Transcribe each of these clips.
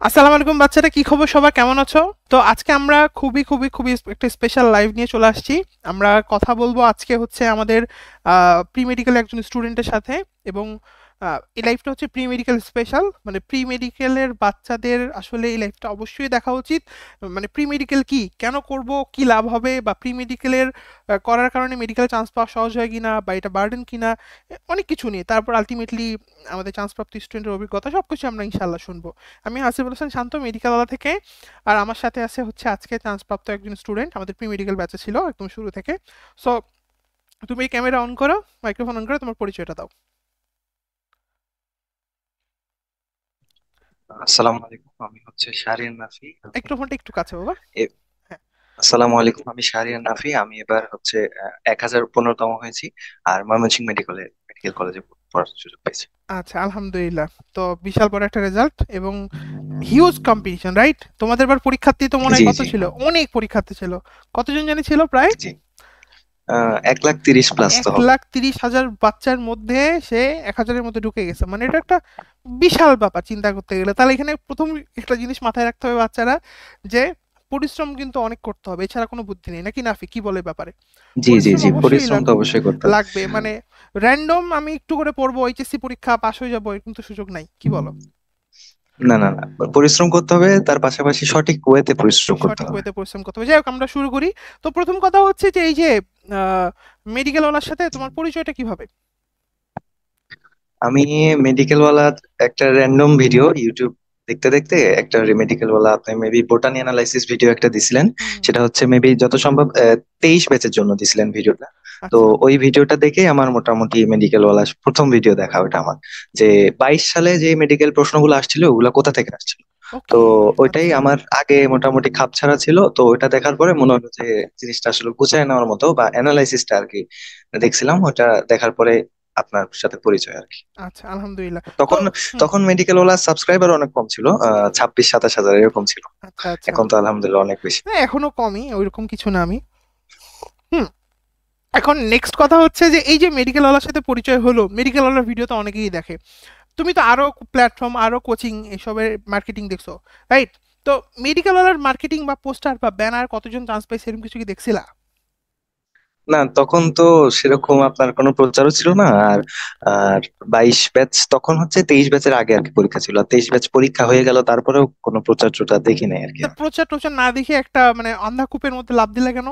আসসালামু আলাইকুম বাচ্চারা, কি খবর সবার, কেমন আছো? তো আজকে আমরা খুবই খুবই খুবই একটা স্পেশাল লাইভ নিয়ে চলে আসছি। আমরা কথা বলবো আজকে হচ্ছে আমাদের প্রি মেডিকেল একজন স্টুডেন্টের সাথে। এবং এই লাইফটা হচ্ছে প্রি মেডিকেল স্পেশাল, মানে প্রি মেডিকেলের বাচ্চাদের আসলে এই লাইফটা অবশ্যই দেখা উচিত। মানে প্রি মেডিকেল কি, কেন করব, কি লাভ হবে, বা প্রি মেডিকেলের করার কারণে মেডিকেলে চান্স পাওয়া সহজ হয় কিনা, বা এটা বার্ডেন কিনা, অনেক কিছু নিয়ে তারপর আলটিমেটলি আমাদের চান্সপ্রাপ্ত স্টুডেন্টের অভিজ্ঞতা সবকিছু আমরা ইনশাল্লাহ শুনবো। আমি হাসিবুল হাসান শান্ত, মেডিকেলওয়ালা থেকে। আর আমার সাথে আছে হচ্ছে আজকে চান্সপ্রাপ্ত একজন স্টুডেন্ট, আমাদের প্রি মেডিকেল ব্যাচে ছিল একদম শুরু থেকে। সো তুমি ক্যামেরা অন করো, মাইক্রোফোন অন করো, তোমার পরিচয়টা দাও। আসসালামু আলাইকুম, আমি হচ্ছে শাহরিয়ার নাফি। একটু ফোনটা একটু কাছে বাবা। এ- হ্যাঁ। আসসালামু আলাইকুম, আমি শাহরিয়ার নাফি। আমি এবার হচ্ছে 1015তম হয়েছি। আর ময়মনসিংহ মেডিকেল কলেজে পড়ার সুযোগ পেয়েছি। আচ্ছা, আলহামদুলিল্লাহ। তো বিশাল বড় একটা রেজাল্ট এবং হিউজ কম্পিটিশন, রাইট? তোমাদের এবার পরীক্ষার্থী তো মনে হয় জি কত জি ছিল? অনেক পরীক্ষার্থী ছিল। কতজন জানি ছিল প্রায়? জি। 1,30,000+ তো এক হবে। লাখ তিরিশ হাজার বাচ্চার মধ্যে সে 1,000-এর মধ্যে ঢুকে গেছে, মানে এটা একটা বিশাল ব্যাপার চিন্তা করতে গেলে। তাহলে এখানে প্রথম একটা জিনিস মাথায় রাখতে হবে বাচ্চারা, যে পরিশ্রম কিন্তু অনেক করতে হবে, এছাড়া কোনো বুদ্ধি নেই, নাকি নাফি কি বলে ব্যাপারে? জি জি পরিশ্রম জি, অবশ্যই পরিশ্রম তো অবশ্যই করতে হবে। লাগবে, মানে র্যান্ডম আমি একটু করে পড়বো, এইচএসসি পরীক্ষা পাশ হয়ে যাবো, এর কিন্তু সুযোগ নাই, কি বলো? না না না, পরিশ্রম করতে হবে, তার পাশাপাশি সঠিক ওয়েতে পরিশ্রম করতে সঠিক হবে। ওয়েতে পরিশ্রম করতে হবে। যাই হোক, আমরা শুরু করি। তো প্রথম কথা হচ্ছে যে এই যে মেডিকেলওয়ালার সাথে তোমার পরিচয়টা কিভাবে? আমি মেডিকেল ওয়ালা একটা র্যান্ডম ভিডিও ইউটিউব দেখতে দেখতে একটা মেডিকেল ওয়ালা আপনি মেবি বোটানি অ্যানালাইসিস ভিডিও একটা দিছিলেন। হুম হুম। সেটা হচ্ছে মেবি যত সম্ভব 23 ব্যাচের জন্য দিছিলেন ভিডিওটা। তো আচ্ছা। ওই ভিডিওটা দেখে আমার মোটামুটি মেডিকেল ওয়ালা প্রথম ভিডিও দেখা ওটা আমার, যে 22 সালে যে মেডিকেল প্রশ্নগুলো আসছিল ওগুলা কোথা থেকে আসছিল। তো ওকে। ওইটাই আচ্ছা। আমার আগে মোটামুটি খাপছাড়া ছিল, তো ওইটা দেখার পরে মনে হলো যে জিনিসটা আসলে গুছায় নেওয়ার মতো, বা অ্যানালাইসিসটা আর কি দেখছিলাম, ওটা দেখার পরে আপনার সাথে পরিচয় আর কি। আচ্ছা, আলহামদুলিল্লাহ। তো তখন হুম। তখন মেডিকেল ওয়ালা সাবস্ক্রাইবার অনেক কম ছিল, 26-27 হাজার এরকম ছিল। আচ্ছা আচ্ছা। এখন তো আলহামদুলিল্লাহ অনেক বেশি। না, এখনো কমই, ওইরকম কিছু না আমি। হুম। এখন নেক্সট কথা হচ্ছে যে এই যে মেডিকেলওয়ালার সাথে পরিচয় হলো, মেডিকেলওয়ালার ভিডিও তো অনেকেই দেখে। তুমি তো আরো প্ল্যাটফর্ম, আরো কোচিং, এসবের মার্কেটিং দেখছো, রাইট? তো মেডিকেলওয়ালার মার্কেটিং বা পোস্টার বা ব্যানার কতজন চান্স পাইছে, এরকম কিছু কি দেখছিলা? না, তখন তো সেরকম আপনার কোনো প্রচারও ছিল না। আর আর 22 ব্যাচ তখন হচ্ছে 23 ব্যাচের আগে আর কি পরীক্ষা ছিল, আর 23 ব্যাচ পরীক্ষা হয়ে গেল, তারপরেও কোনো প্রচার টচার দেখি নাই আর কি তা আমি। প্রচার টোচার না দেখে একটা মানে অন্ধাকূপের মধ্যে লাভ দিলে কেন?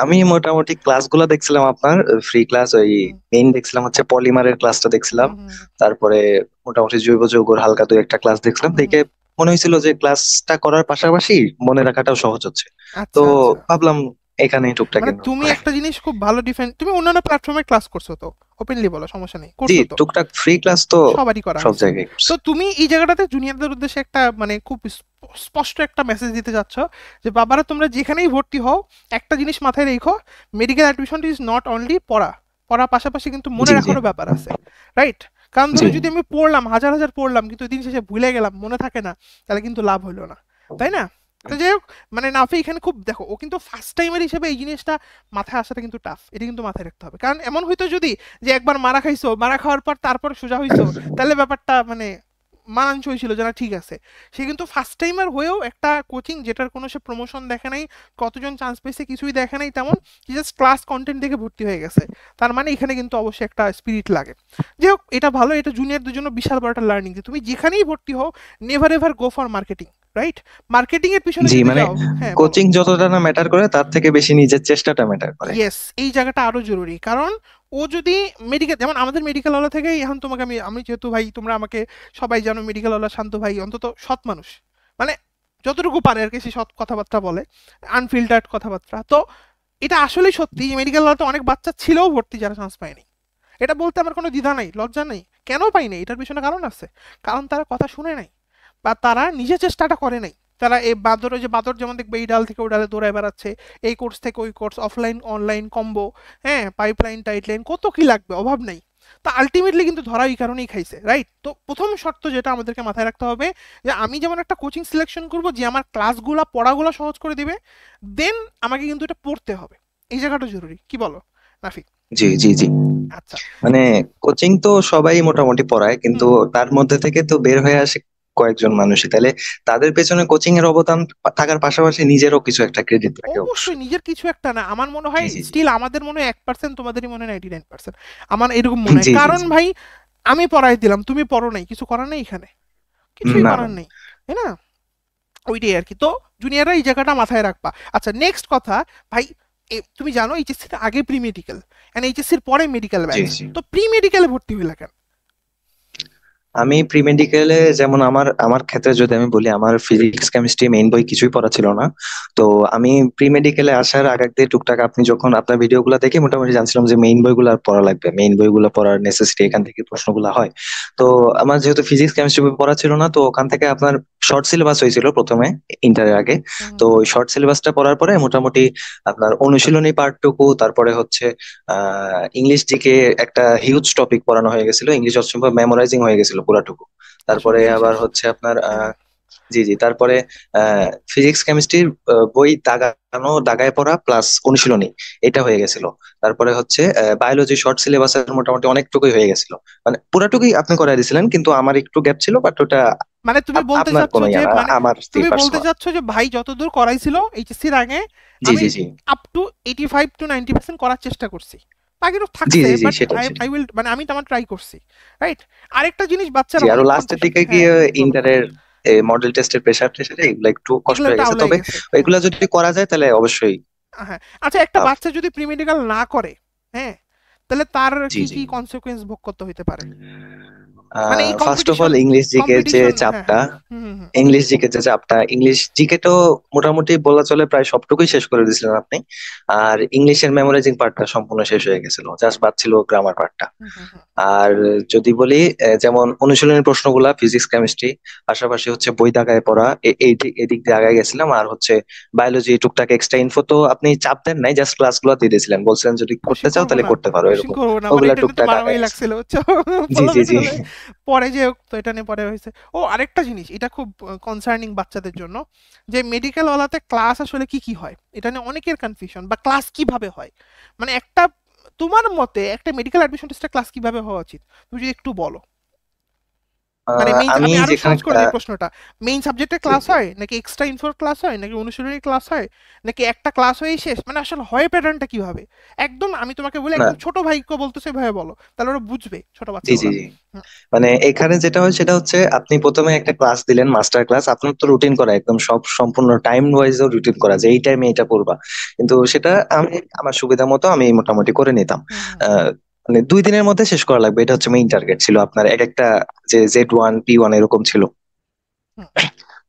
আমি মোটামুটি ক্লাসগুলো দেখছিলাম আপনার ফ্রি ক্লাস, ওই হুম মেইন দেখছিলাম হচ্ছে পলিমারের ক্লাসটা হুম দেখছিলাম। হুম তারপরে মোটামুটি জৈব যৌগের হালকা দুই একটা ক্লাস দেখছিলাম, হুম। দেখে মনে হয়েছিল যে ক্লাসটা করার পাশাপাশি মনে রাখাটাও সহজ হচ্ছে। তো আচ্ছা আচ্ছা। ভাবলাম এখানে টুকটাক মানে ইনরোল তুমি করি। একটা জিনিস খুব ভালো ডিফারেন্ট, তুমি অন্যান্য প্ল্যাটফর্মে ক্লাস করছো তো? ওপেনলি বলো, সমস্যা নেই, জি, করছো তো? টুকটাক ফ্রি ক্লাস তো সবারই করা সব হয়েছে। জায়গায় তো করছি। তুমি এই জায়গাটাতে জুনিয়রদের উদ্দেশ্যে একটা মানে খুব স্পষ্ট একটা মেসেজ দিতে চাচ্ছ, যে বাবারা তোমরা যেখানেই ভর্তি হও, একটা জিনিস মাথায় রেখো, medical admission is not only পড়া, পড়ার পাশাপাশি কিন্তু মনে জি জি রাখারও ব্যাপার আছে, রাইট? কারণ জি ধরো যদি আমি পড়লাম, হাজার হাজার পড়লাম, কিন্তু দিন শেষে ভুলে গেলাম, মনে থাকে না, তাহলে কিন্তু লাভ হলো না, তাই না? তো যাই হোক, মানে নাফি এখানে খুব দেখো, ও কিন্তু ফার্স্ট টাইমের হিসেবে এই জিনিসটা মাথায় আসাটা কিন্তু টাফ, এটা কিন্তু মাথায় রাখতে হবে। কারণ এমন হয়তো যদি যে একবার মারা খাইছো, মারা খাওয়ার পর তারপর সোজা হইছো, তাহলে ব্যাপারটা মানে মানানসই ছিল যে না ঠিক আছে। সে কিন্তু ফার্স্ট টাইমার হয়েও একটা কোচিং যেটার কোনো সে প্রমোশন দেখে নাই, কতজন চান্স পেয়েছে কিছুই দেখে নাই তেমন, জাস্ট ক্লাস কন্টেন্ট দেখে ভর্তি হয়ে গেছে। তার মানে এখানে কিন্তু অবশ্যই একটা স্পিরিট লাগে। যাই হোক, এটা ভালো, এটা জুনিয়রদের জন্য বিশাল বড় একটা লার্নিং, যে তুমি যেখানেই ভর্তি হও, never ever go for marketing, right? Marketing এর পিছনে জি, যদি মানে যাও, হ্যাঁ বলো। কোচিং যতটা না ম্যাটার করে তার থেকে বেশি নিজের চেষ্টাটা ম্যাটার করে। ইয়েস, এই জায়গাটা আরো জরুরি, কারণ ও যদি মেডিকেল, যেমন আমাদের মেডিকেল ওয়ালা থেকে এখন তোমাকে আমি আমি যেহেতু ভাই, তোমরা আমাকে সবাই জানো, মেডিকেল ওয়ালা শান্ত ভাই অন্তত সৎ মানুষ, মানে যতটুকু পারে আর কি সে সৎ কথাবার্তা বলে, আনফিল্টার্ড কথাবার্তা। তো এটা আসলেই সত্যি, মেডিকেল ওয়ালাতে অনেক বাচ্চা ছিলেও ভর্তি যারা চান্স পায়নি। এটা বলতে আমার কোনো দ্বিধা নাই, লজ্জা নেই। কেন পাই নাই, এটার পিছনে কারণ আছে। কারণ তারা কথা শুনে নাই, বা তারা নিজে চেষ্টাটা করে নাই। তারা এই বাদর, ওই যে বাদর যেমন দেখবে এই ডাল থেকে ওই ডালে দৌড়ায় বেড়াচ্ছে, এই কোর্স থেকে ওই কোর্স, অফলাইন অনলাইন কম্বো, হ্যাঁ, পাইপলাইন টাইটলাইন, কত কি লাগবে, অভাব নাই। তা আলটিমেটলি কিন্তু ধরা এই কারণেই খাইছে, রাইট? তো প্রথম শর্ত যেটা আমাদেরকে মাথায় রাখতে হবে, যে আমি যেমন একটা কোচিং সিলেকশন করব যে আমার ক্লাসগুলো পড়াগুলো সহজ করে দিবে, দেন আমাকে কিন্তু এটা পড়তে হবে। এই জায়গাটা জরুরি, কি বলো নাফি? জি জি জি। আচ্ছা। মানে কোচিং তো সবাই মোটামুটি পড়ায়, কিন্তু হুম। তার মধ্যে থেকে তো বের হয়ে আসে কয়েকজন মানুষই, তাহলে তাদের পেছনে কোচিং এর অবদান থাকার পাশাপাশি নিজেরও কিছু একটা ক্রেডিট থাকে অবশ্যই অবশ্যই। নিজের কিছু একটা না, আমার মনে জি হয় জি জি স্টিল আমাদের মনে হয় 1%, তোমাদেরই মনে হয় 99%। আমার এরকম মনে হয়, জি জি কারণ জি। ভাই আমি পড়াই দিলাম, তুমি পড়ো নাই, কিছু করার নেই এখানে, কিছুই না না। করার নেই, তাই না? ওইটাই আর কি। তো জুনিয়ররা এই জায়গাটা মাথায় রাখবা। আচ্ছা, নেক্সট কথা ভাই, তুমি জানো এইচএসসির আগে প্রি মেডিকেল এন্ড এইচএসসির পরে মেডিকেল জি ব্যাচ, জি। তো প্রি মেডিকেলে ভর্তি হইলা কেন? আমি প্রি মেডিকেলে, যেমন আমার আমার ক্ষেত্রে যদি আমি বলি, আমার ফিজিক্স কেমিস্ট্রি মেইন বই কিছুই পড়া ছিল না। তো আমি প্রি মেডিকেলে আসার আগে দিয়ে টুকটাক আপনি যখন আপনার ভিডিওগুলো দেখে মোটামুটি জানছিলাম যে মেইন বইগুলো পড়া লাগবে, মেইন বইগুলো পড়ার নেসেসিটি, এখান থেকে প্রশ্নগুলো হয়। তো আমার যেহেতু ফিজিক্স কেমিস্ট্রি বই পড়া ছিল না, তো ওখান থেকে আপনার শর্ট সিলেবাস হয়েছিল প্রথমে ইন্টারের আগে। হুম তো হুম ওই শর্ট সিলেবাসটা পড়ার পরে মোটামুটি আপনার অনুশীলনী পার্টটুকু, তারপরে হচ্ছে ইংলিশ জিকে একটা হিউজ টপিক পড়ানো হয়ে গেছিল, ইংলিশ অসম্ভব মেমোরাইজিং হয়ে গেছিল পুরাটুকু। আসল তারপরে দিন আবার শেষ। হচ্ছে আপনার হ্যাঁ। জি জি, তারপরে ফিজিক্স কেমিস্ট্রির বই দাগানো, দাগায় পড়া প্লাস অনুশীলনী, এটা হয়ে গেছিল। তারপরে হচ্ছে বায়োলজি শর্ট সিলেবাসের মোটামুটি অনেকটুকুই হয়ে গেছিল, মানে পুরাটুকুই আপনি করাই দিয়েছিলেন, কিন্তু আমার একটু গ্যাপ ছিল, বাট ওটা মানে তুমি বলতে আপনার চাচ্ছ কোনো যে, ইয়া না, মানে আমার তুমি বলতে পার্সোনাল। চাচ্ছ যে ভাই যতদূর করাইছিল এইচএসসির আগে, জি আমি জি জি আপ টু 85 to 90% করার চেষ্টা করছি, বাকিটা জি থাকছে জি জি, বাট সেটাই আই সেটাই। আই উইল, মানে আমি তো আমার ট্রাই করছি, রাইট? আরেকটা জিনিস জি, বাচ্চারা আরো অনেক লাস্টের কনফিউশন, দিকে হ্যাঁ গিয়ে বলো। ইন্টারের মডেল টেস্টের প্রেসার টেসারে এগুলো একটু কষ্ট এগুলো হয়ে একটু গেছে, আউলাই তবে গেছে। এগুলা যদি করা যায় তাহলে অবশ্যই হ্যাঁ, আচ্ছা, একটা লাভ। বাচ্চা যদি প্রি মেডিকেল না করে, হ্যাঁ, তাহলে তার জি কি জি। কি কনসিকুয়েন্স ভোগ করতে হইতে পারে? মানে এই first of competition, all English GK যে কম্পিটিশন, হ্যাঁ চাপটা, হ্যাঁ। হুম হুম হুম। ইংলিশ জিকে যে চাপটা, ইংলিশ জিকে তো মোটামুটি বলা চলে প্রায় সবটুকুই শেষ করে দিয়েছিলেন আপনি। আর ইংলিশের মেমোরাইজিং পার্টটা সম্পূর্ণ শেষ হয়ে গেছিল, জাস্ট বাদ ছিল গ্রামার পার্টটা। হুম হুম হুম। আর যদি বলি যেমন অনুশীলনের প্রশ্নগুলা ফিজিক্স কেমিস্ট্রি, পাশাপাশি হচ্ছে বই দাগায় পড়া, এদিক দিয়ে আগায় গেছিলাম। আর হচ্ছে বায়োলজি টুকটাক এক্সট্রা ইনফো তো আপনি চাপ দেন নাই, জাস্ট ক্লাসগুলো দিয়ে দিয়েছিলেন, বলছিলেন যদি কোশ্চিন করতে চাও করবো তাহলে না, করতে পারো, কোশ্চিন এরকম। করবো না, মানে ওগুলা এটা নিয়ে তো টুকটাক মারামারি আগায় গেছে। লাগছিল, বুঝছো? জি বললাম জি এটা জি। হলে পরে যে, তো এটা নিয়ে পরে হয়েছে। ও আরেকটা জিনিস, এটা খুব কনসার্নিং বাচ্চাদের জন্য, যে মেডিকেল ওয়ালাতে ক্লাস আসলে কি কি হয়, এটা নিয়ে অনেকের কনফিউশন, বা ক্লাস কিভাবে হয়, মানে একটা, তোমার মতে একটা মেডিকেল অ্যাডমিশন টেস্টের ক্লাস কিভাবে হওয়া উচিত, তুমি যদি একটু বলো। মানে মেইন, আমি আমি আরো যেখানে সহজ করে দিই প্রশ্নটা, মেইন সাবজেক্টের জি ক্লাস জি। হয় নাকি এক্সট্রা ইনফোর ক্লাস হয় নাকি অনুশীলনী ক্লাস হয়, নাকি একটা ক্লাস হয়েই শেষ, মানে আসলে হয় প্যাটার্নটা কিভাবে? একদম আমি তোমাকে বলি, না। একদম ছোট ভাইকে বলতেছে ভাবে বলো, তাহলে ওরা বুঝবে, ছোট জি জি বাচ্চাগুলা। জি। মানে এখানে যেটা হয় সেটা হচ্ছে, আপনি প্রথমে একটা ক্লাস দিলেন, মাস্টার ক্লাস, আপনার তো রুটিন করা একদম সব সম্পূর্ণ টাইম ওয়াইজও রুটিন করা, যে এই টাইমে এটা পড়বা। কিন্তু সেটা আমি আমার সুবিধা মতো আমি মোটামুটি করে নিতাম। হুম হুম মানে 2 দিনের মধ্যে শেষ করা লাগবে, এটা হচ্ছে মেইন টার্গেট ছিল আপনার এক একটা, যে Z1 P1 এরকম ছিল। হুম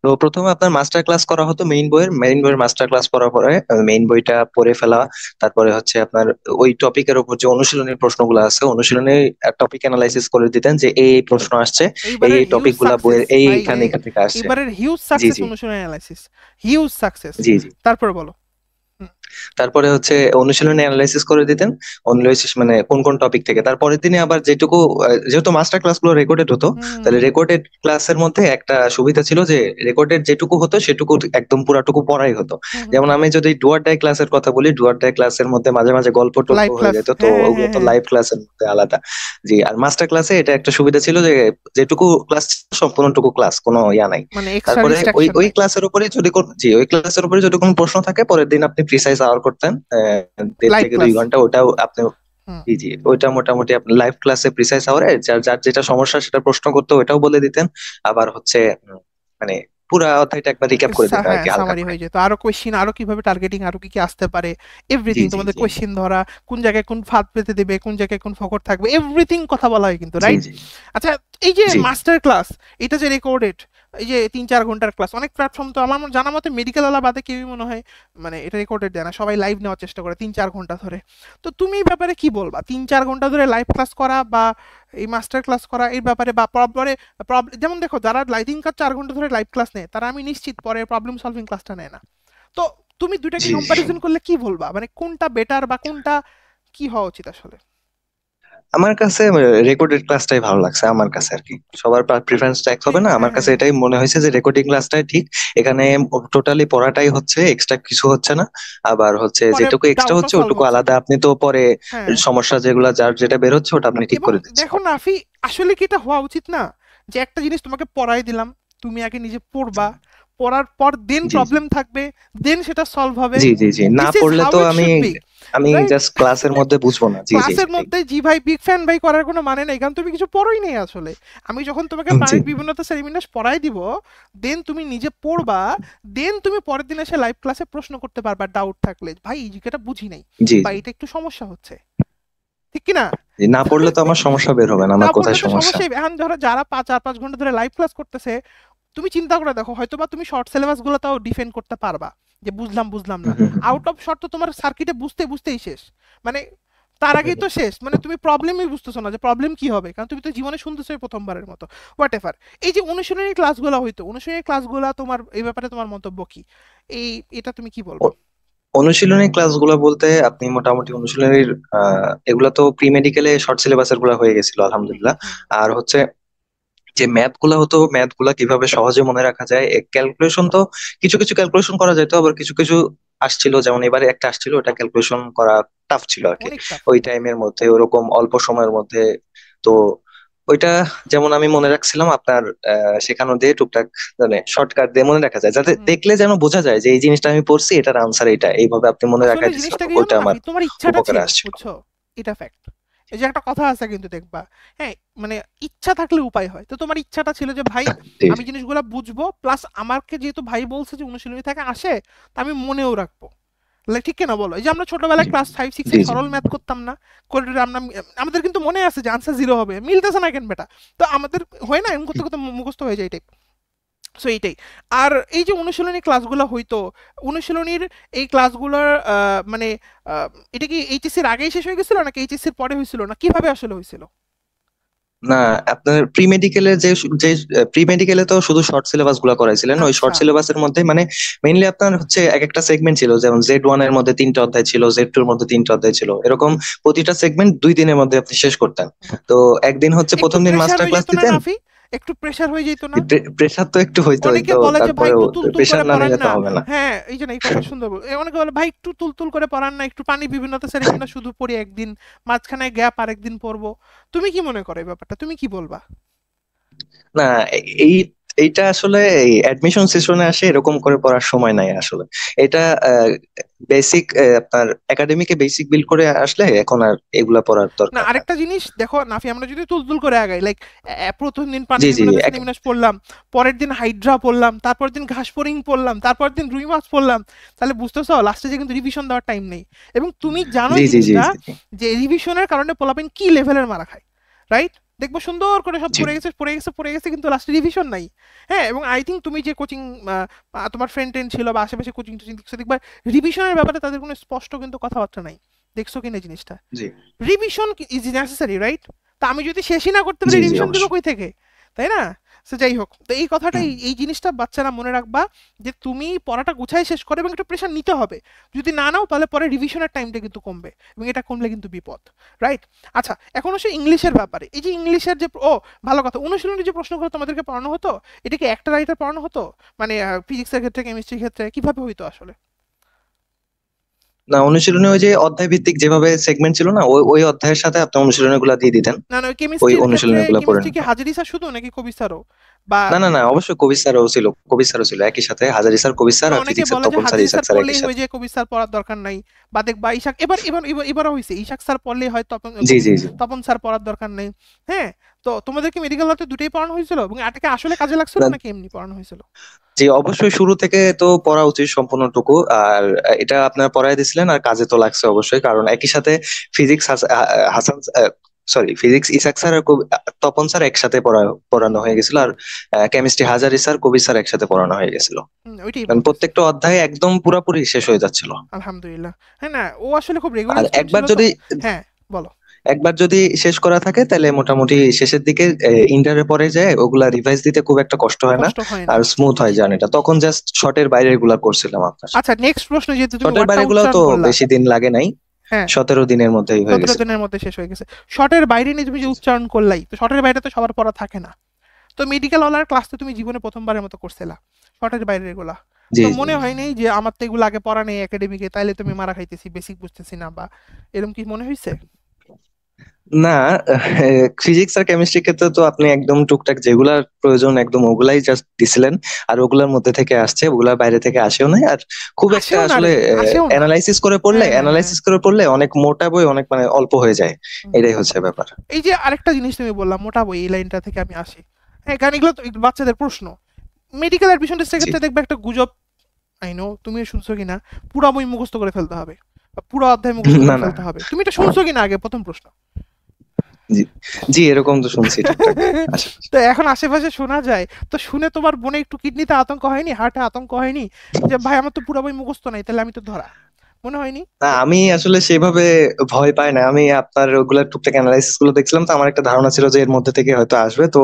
তো প্রথমে আপনার মাস্টার ক্লাস করা হতো, মেইন বইয়ের মাস্টার ক্লাস করার পরে মেইন বইটা পড়ে ফেলা। তারপরে হচ্ছে আপনার ওই টপিকের উপর যে অনুশীলনের প্রশ্নগুলো আছে, অনুশীলনের টপিক অ্যানালাইসিস করে দিতেন, যে এই প্রশ্ন আসছে, এই এইবারের এই হিউজ টপিক গুলা সাকসেস বইয়ের ভাই, এখান এখান থেকে আসছে। এইবারের হিউজ জি সাকসেস জি অনুশীলন অ্যানালাইসিস, হিউজ সাকসেস। জি জি। তারপর বলো। হুম তারপরে হচ্ছে অনুশীলনী অ্যানালাইসিস করে দিতেন, অ্যানালাইসিস মানে কোন কোন টপিক থেকে। তারপরের দিনে আবার যেটুকু, যেহেতু মাস্টার ক্লাসগুলো রেকর্ডেড হতো, হুম হুম তাহলে হুম রেকর্ডেড ক্লাসের মধ্যে একটা সুবিধা ছিল যে রেকর্ডেড যেটুকু হতো সেটুকু একদম পুরাটুকু পড়াই হতো। হুম হুম যেমন হুম। আমি যদি ডুয়ার ডাই ক্লাসের কথা বলি, ডুয়ার ডাই ক্লাসের মধ্যে মাঝে মাঝে গল্প টল্প লাইভ হয়ে ক্লাস, যেত, তো হ্যাঁ ওগুলো হ্যাঁ তো হ্যাঁ। লাইভ ক্লাসের মধ্যে আলাদা। জি, আর মাস্টার ক্লাসে এটা একটা সুবিধা ছিল যে যেটুকু ক্লাস সম্পূর্ণটুকু ক্লাস, কোনো ইয়া নাই। মানে এক্সট্রা তারপরে ওই রিস্ট্রিকশন ওই নাই। ক্লাসের উপরে যদি ওই ক্লাসের উপরে যদি কোনো প্রশ্ন থাকে, পরের দিন আপনি প্রিসাইজ আওয়ার করতেন, 1.5 থেকে 2 ঘন্টা, ওটাও আপনি। হুম। জি জি, ওইটা মোটামুটি আপনি লাইভ ক্লাসে প্রিসাইজ আওয়ারে যার যার যেটা সমস্যা সেটা প্রশ্ন করতে ওটাও বলে দিতেন। আবার হচ্ছে মানে পুরা অধ্যায়টা একবার রিক্যাপ করে দিতেন আর হ্যাঁ, কি, হালকা সামারি করে। হয়ে যেত, আরো কোয়েশ্চেন, আরো কিভাবে টার্গেটিং, আরো কি কি আসতে পারে, জি এভরিথিং জি তোমাদের জি কোয়েশ্চেন ধরা, কোন জায়গায় কোন ফাঁদ পেতে দেবে, কোন জায়গায় কোন ফকর থাকবে, এভরিথিং কথা বলা হয় কিন্তু, জি রাইট? জি আচ্ছা, এই যে জি। মাস্টার ক্লাস, এটা যে রেকর্ডেড, এই যে 3-4 ঘন্টার ক্লাস, অনেক প্ল্যাটফর্ম তো আমার জানা মতে মেডিকেল ওয়ালা বাদে কেউই মনে হয় মানে এটা রেকর্ডেড দেয় না, সবাই লাইভ নেওয়ার চেষ্টা করে 3-4 ঘন্টা ধরে। তো তুমি এই ব্যাপারে কি বলবা, 3-4 ঘন্টা ধরে লাইভ ক্লাস করা বা এই মাস্টার ক্লাস করা এই ব্যাপারে, বা পরে যেমন দেখো যারা লাইটিং কাজ 4 ঘন্টা ধরে লাইভ ক্লাস নেয়, তারা আমি নিশ্চিত পরে প্রবলেম সলভিং ক্লাসটা নেয় না। তো তুমি দুটাকে জি জি। কম্পারিজন করলে কি বলবা, মানে কোনটা বেটার বা কোনটা কি হওয়া উচিত আসলে? আমার কাছে রেকর্ডেড ক্লাসটাই ভালো লাগছে, আমার কাছে আর কি। সবার প্রিফারেন্সটা এক হবে না, হ্যাঁ আমার হ্যাঁ কাছে হ্যাঁ। এটাই মনে হয়েছে যে রেকর্ডিং ক্লাসটাই ঠিক। এখানে টোটালি পড়াটাই হচ্ছে, এক্সট্রা কিছু হচ্ছে না। আবার হচ্ছে পরে যেটুকু এক্সট্রা ডাউটও হচ্ছে সলভ ওটুকু হচ্ছে। আলাদা, আপনি তো পরে হ্যাঁ। সমস্যা যেগুলা যার যেটা বের হচ্ছে ওটা আপনি ঠিক এবং করে দিচ্ছেন। দেখো নাফি, আসলে কি এটা হওয়া উচিত না, যে একটা জিনিস তোমাকে পড়াই দিলাম, তুমি আগে নিজে পড়বা, পড়ার পর দেন জি জি প্রবলেম থাকবে, দেন সেটা সলভ হবে। জি জি জি না দিস ইজ পড়লে হাউ তো ইট আমি শুড বি, আমি রাইট? জাস্ট ক্লাসের মধ্যে বুঝবো না। জি জি ক্লাসের সেটাই। মধ্যে জি ভাই বিগ ফ্যান ভাই করার কোনো মানে নেই, কারণ তুমি কিছু পড়োই নেই আসলে। আমি যখন তোমাকে জি প্রাণিক বিভিন্নতা সেমিনার পড়াই দিব, দেন তুমি নিজে পড়বা, দেন তুমি পরের দিন এসে লাইভ ক্লাসে প্রশ্ন করতে পারবা ডাউট থাকলে, ভাই এই জিনিসটা বুঝি নাই জি বা জি এটা একটু সমস্যা হচ্ছে, ঠিক কি না? জি, না পড়লে তো আমার সমস্যা বের হবে না, না আমার পড়লে কোথায় তো সমস্যা। সমস্যাই। এখন ধরো যারা 4-5 ঘন্টা ধরে লাইভ ক্লাস করতেছে, তুমি চিন্তা করে দেখো, হয়তোবা তুমি শর্ট সিলেবাস গুলো তাও ডিফেন্ড করতে পারবা, যে বুঝলাম বুঝলাম হুম না। হুম হুম আউট অফ শর্ট তো তোমার সার্কিটে বুঝতে বুঝতেই শেষ, মানে তার আগেই তো শেষ, মানে তুমি প্রবলেমই বুঝতেছো না যে প্রবলেম কি হবে, কারণ তুমি তো জীবনে শুনতেছো এই প্রথমবারের মতো। What ever. এই যে অনুশীলনী ক্লাসগুলো হইতো, অনুশীলনী ক্লাসগুলো তোমার এই ব্যাপারে তোমার মন্তব্য কি? এই এটা তুমি কি বলবা? হুম। অনুশীলনী ক্লাসগুলো বলতে আপনি মোটামুটি অনুশীলনীর এগুলা তো প্রি মেডিকেলে শর্ট সিলেবাসের গুলা হয়ে গেছিল হুম আলহামদুলিল্লাহ। হুম হুম আর হচ্ছে যে ম্যাথ গুলা হতো, ম্যাথ গুলা কিভাবে সহজে মনে রাখা যায়, ক্যালকুলেশন তো কিছু কিছু ক্যালকুলেশন করা যেত, আবার কিছু কিছু আসছিল, যেমন এবারে একটা আসছিল ওটা ক্যালকুলেশন করা টাফ ছিল আর কি অনেক টাফ। ওই টাইমের মধ্যে, ওরকম অল্প সময়ের মধ্যে। তো ওইটা যেমন আমি মনে রাখছিলাম আপনার শেখানো দিয়ে টুকটাক, মানে শর্টকাট দিয়ে মনে রাখা যায়, যাতে হুম। দেখলে যেন বোঝা যায় যে এই জিনিসটা আমি পড়ছি, এটার আনসার এটা, এইভাবে আপনি মনে আসলে রাখাই দিচ্ছিলেন, জিনিসটা কি জানো ওইটা আমার নাফি, তোমার ইচ্ছাটা উপকারে ছিল, আসছিল। বুঝছো? এটা ফ্যাক্ট। এই যে একটা কথা আছে কিন্তু দেখবা, হ্যাঁ, মানে ইচ্ছা থাকলে উপায় হয়, তো তোমার ইচ্ছাটা ছিল যে ভাই জি আমি জিনিসগুলো বুঝবো, প্লাস আমাকে যেহেতু ভাই বলছে যে অনুশীলনী থেকে আসে, তা আমি মনেও রাখবো। ঠিক কিনা বলো? এই যে আমরা ছোটবেলায় ক্লাস 5-6 এ জি জি সরল ম্যাথ করতাম না, করে আমরা, আমাদের কিন্তু মনে আছে যে আনসার 0 হবে, মিলতেছে না কেন বেটা? তো আমাদের হয় না এরকম করতে করতে মুখস্থ হয়ে যায় টাইপ। সো এইটাই। আর এই যে অনুশীলনী ক্লাসগুলো হইতো, অনুশীলনীর এই ক্লাসগুলোর মানে আহ, এটা কি এইচএসসির আগেই শেষ হয়ে গেছিল নাকি এইচএসসির পরে হয়েছিল, না কিভাবে আসলে হয়েছিল? না, আপনার প্রি মেডিকেলের যে যে প্রি মেডিকেলে তো শুধু শর্ট সিলেবাস গুলা করাইছিলেন, ওই শর্ট আচ্ছা। সিলেবাসের মধ্যে মানে মেইনলি আপনার হচ্ছে এক একটা সেগমেন্ট ছিল, যেমন Z1 এর মধ্যে 3টা অধ্যায় ছিল, Z2 এর মধ্যে 3টা অধ্যায় ছিল, এরকম প্রতিটা সেগমেন্ট 2 দিনের মধ্যে আপনি শেষ করতেন। তো একদিন হচ্ছে একটু প্রথম দিন প্রেসার মাস্টার হয়ে ক্লাস যেত না দিতেন। নাফি? একটু প্রেসার হয়ে যেত না? প্রেশার তো একটু হইতোই অনেকে তো, বলে যে ভাই তারপরেও একটু তুলতুল প্রেশার করে না পড়ান নিলে তো না। হবে না। হ্যাঁ, এই যে না, এই কথা সুন্দর অনেকে বলে ভাই একটু তুলতুল করে পড়ান না, একটু পানি বিভিন্নতা সেমিনার শুধু পড়ি একদিন, মাঝখানে গ্যাপ আরেকদিন পড়বো। তুমি কি মনে করো এই ব্যাপারটা, তুমি কি বলবা? না, এই এইটা আসলে এই অ্যাডমিশন সেশনে আসে এরকম করে পড়ার সময় নাই আসলে। এটা বেসিক, আপনার একাডেমিকে বেসিক বিল্ড করে আসলে এখন আর এগুলা পড়ার না দরকার হয় আরেকটা না। জিনিস দেখো নাফি, আমরা যদি তুলতুল করে আগাই, লাইক প্রথম দিন পানি জি জি বিভিন্নতা শ্রেণীবিন্যাস পড়লাম, পরের দিন হাইড্রা পড়লাম, তারপর দিন ঘাসফড়িং পড়লাম, তারপর দিন রুই মাছ পড়লাম, তাহলে বুঝতেছো লাস্টে যে কিন্তু রিভিশন দেওয়ার টাইম নেই। এবং তুমি জানো জি এই জি জি জিনিসটা, জি যে রিভিশনের কারণে পোলাপেন কি লেভেলের মারা খায়, রাইট? দেখবো সুন্দর করে সব জি পড়ে গেছে পড়ে গেছে পড়ে গেছে, কিন্তু লাস্টে রিভিশন নাই। হ্যাঁ, এবং আই থিঙ্ক তুমি যে কোচিং, তোমার ফ্রেন্ড টেন্ড ছিল বা আশেপাশে কোচিং টোচিং দেখছো, দেখবা রিভিশনের ব্যাপারে তাদের কোনো স্পষ্ট কিন্তু কথাবার্তা নাই। দেখছো কিনা জিনিসটা? জি রিভিশন ইজ নেসেসারি, রাইট? তা আমি যদি শেষই না করতে পারি জি জি রিভিশন দেবো অবশ্যই। কই থেকে? তাই না? সে যাই হোক, তো এই কথাটা, হুম। এই জিনিসটা বাচ্চারা মনে রাখবা, যে তুমি পড়াটা গুছাই শেষ করে এবং একটু প্রেশার নিতে হবে। যদি না নাও তাহলে পরে রিভিশনের টাইমটা কিন্তু কমবে, এবং এটা কমলে কিন্তু বিপদ, রাইট? আচ্ছা, এখন আসলে ইংলিশের ব্যাপারে, এই যে ইংলিশের যে ভালো কথা, অনুশীলনের যে প্রশ্নগুলো তোমাদেরকে পড়ানো হতো, এটা কি একটা রাইটার পড়ানো হতো? মানে ফিজিক্সের ক্ষেত্রে, কেমিস্ট্রির ক্ষেত্রে কিভাবে হইতো আসলে? না, অনুশীলনী ওই যে অধ্যায় ভিত্তিক যেভাবে সেগমেন্ট ছিল না, ওই ওই অধ্যায়ের সাথে আপনি অনুশীলনী গুলা দিয়ে দিতেন, না না, ওই ওই কেমিস্ট্রির ক্ষেত্রে, অনুশীলনী গুলা পড়ে কেমিস্ট্রি কি নিতেন। হাজারি স্যার শুধু নাকি কবি স্যারও? বা না না না, অবশ্যই কবির স্যারও ছিল, কবির স্যারও ছিল একই সাথে, হাজারি স্যার, কবির স্যার, না, আর অনেকে ফিজিক্সের বলে যে তপন স্যার, হাজির ইসাক স্যার স্যার একই পড়লেই সাথে। হয়ে যায়, কবির স্যার পড়ার দরকার নাই। বা দেখবা ইশাক, এবারও হয়েছে ইশাক স্যার পড়লেই হয়, তপন জি জি জি তপন স্যার পড়ার দরকার নেই। হ্যাঁ। তো তোমাদের কি মেডিকেল হতে দুটোই পড়ানো হয়েছিল, এবং এটাকে আসলে কাজে লাগছিল না, নাকি এমনি পড়ানো হয়েছিল? জি অবশ্যই শুরু থেকে তো পড়া উচিত সম্পূর্ণটুকু, আর এটা আপনারা পড়াই দিছিলেন, আর কাজে তো লাগছে অবশ্যই, কারণ একই সাথে physics Hasan, sorry physics Ishaq sir আর তপন স্যার একসাথে হুম পড়ানো হয়ে হুম গেছিল, আর chemistry Hazari sir, Kabir sir একসাথে পড়ানো হয়ে গেছিল। ওইটাই মানে বলতেছি। প্রত্যেকটা অধ্যায় একদম পুরাপুরি শেষ হয়ে যাচ্ছিল। আলহামদুলিল্লাহ। হ্যাঁ না, ও আসলে খুব আর রেগুলার স্টুডেন্ট একবার ছিল তো। যদি হ্যাঁ, বলো। একবার যদি শেষ করা থাকে তাহলে মোটামুটি শেষের দিকে ইন্টারের পরে যায় ওগুলা রিভাইজ দিতে খুব একটা কষ্ট হয় না, কষ্ট হয় না। আর স্মুথ হয় জার্নিটা, তখন জাস্ট শর্টের বাইরের গুলা করছিলাম আপনার। আচ্ছা, নেক্সট প্রশ্ন, যেহেতু তুমি শর্টের ওয়ার্ডটা বাইরে গুলাও উচ্চারণ তো করলা। বেশি দিন লাগে নাই, হ্যাঁ, 17 দিনের মধ্যেই হয়ে 17 গেছিল। দিনের মধ্যে শেষ হয়ে গেছে। শর্টের বাইরে নিয়ে তুমি যে উচ্চারণ করলাই, তো শর্টের বাইরে তো সবার পড়া থাকে না। তো মেডিকেল অলার ক্লাস তো তুমি জীবনে প্রথমবারের মতো করছিলা, শর্টের বাইরের এগুলা। জি তো জি মনে হয় নাই যে আমার তো এগুলো আগে পড়া নেই একাডেমিকে, তাইলে তুমি মারা খাইতেছি, বেসিক বুঝতেছি না, বা এরকম কি মনে হয়েছে? না, ফিজিক্স আর কেমিস্ট্রি ক্ষেত্রে তো আপনি একদম টুকটাক যেগুলার প্রয়োজন একদম ওগুলাই জাস্ট দিছিলেন, আর ওগুলার মধ্যে থেকে আসছে, ওগুলার বাইরে থেকে আসেও নাই। আর খুব একটা আসেও না আসলে রে, আসেও না। অ্যানালাইসিস করে পড়লে অনেক মোটা বই অনেক মানে অল্প হয়ে যায়, হুম। এটাই হচ্ছে ব্যাপার। এই যে আরেকটা জিনিস তুমি বললাম মোটা বই, এই লাইনটা থেকে আমি আসি। হ্যাঁ, কারণ এগুলো তো বাচ্চাদের প্রশ্ন। মেডিকেল অ্যাডমিশন টেস্টের জি ক্ষেত্রে দেখবে একটা গুজব, আই নো তুমিও শুনছো কিনা, পুরা বই মুখস্থ করে ফেলতে হবে বা পুরো অধ্যায় মুখস্থ না করে না, ফেলতে হবে। তুমি এটা শুনছো কিনা আগে, প্রথম প্রশ্ন। জি জি, এরকম তো শুনছি টুকটাক আশেপাশে। তো এখন আশেপাশে শোনা যায়, তো শুনে তোমার বোনে একটু কিডনিতে আতঙ্ক হয়নি, হার্টে আতঙ্ক হয়নি, যে ভাই আমার তো পুরো বই মুখস্থ নাই, তাহলে আমি তো ধরা, মনে হয়নি? না, আমি আসলে সেভাবে ভয় পাই না। আমি আপনার ওগুলা টুকটাক অ্যানালাইসিস গুলো দেখছিলাম, তো আমার একটা ধারণা ছিল যে এর মধ্যে থেকে হয়তো আসবে, তো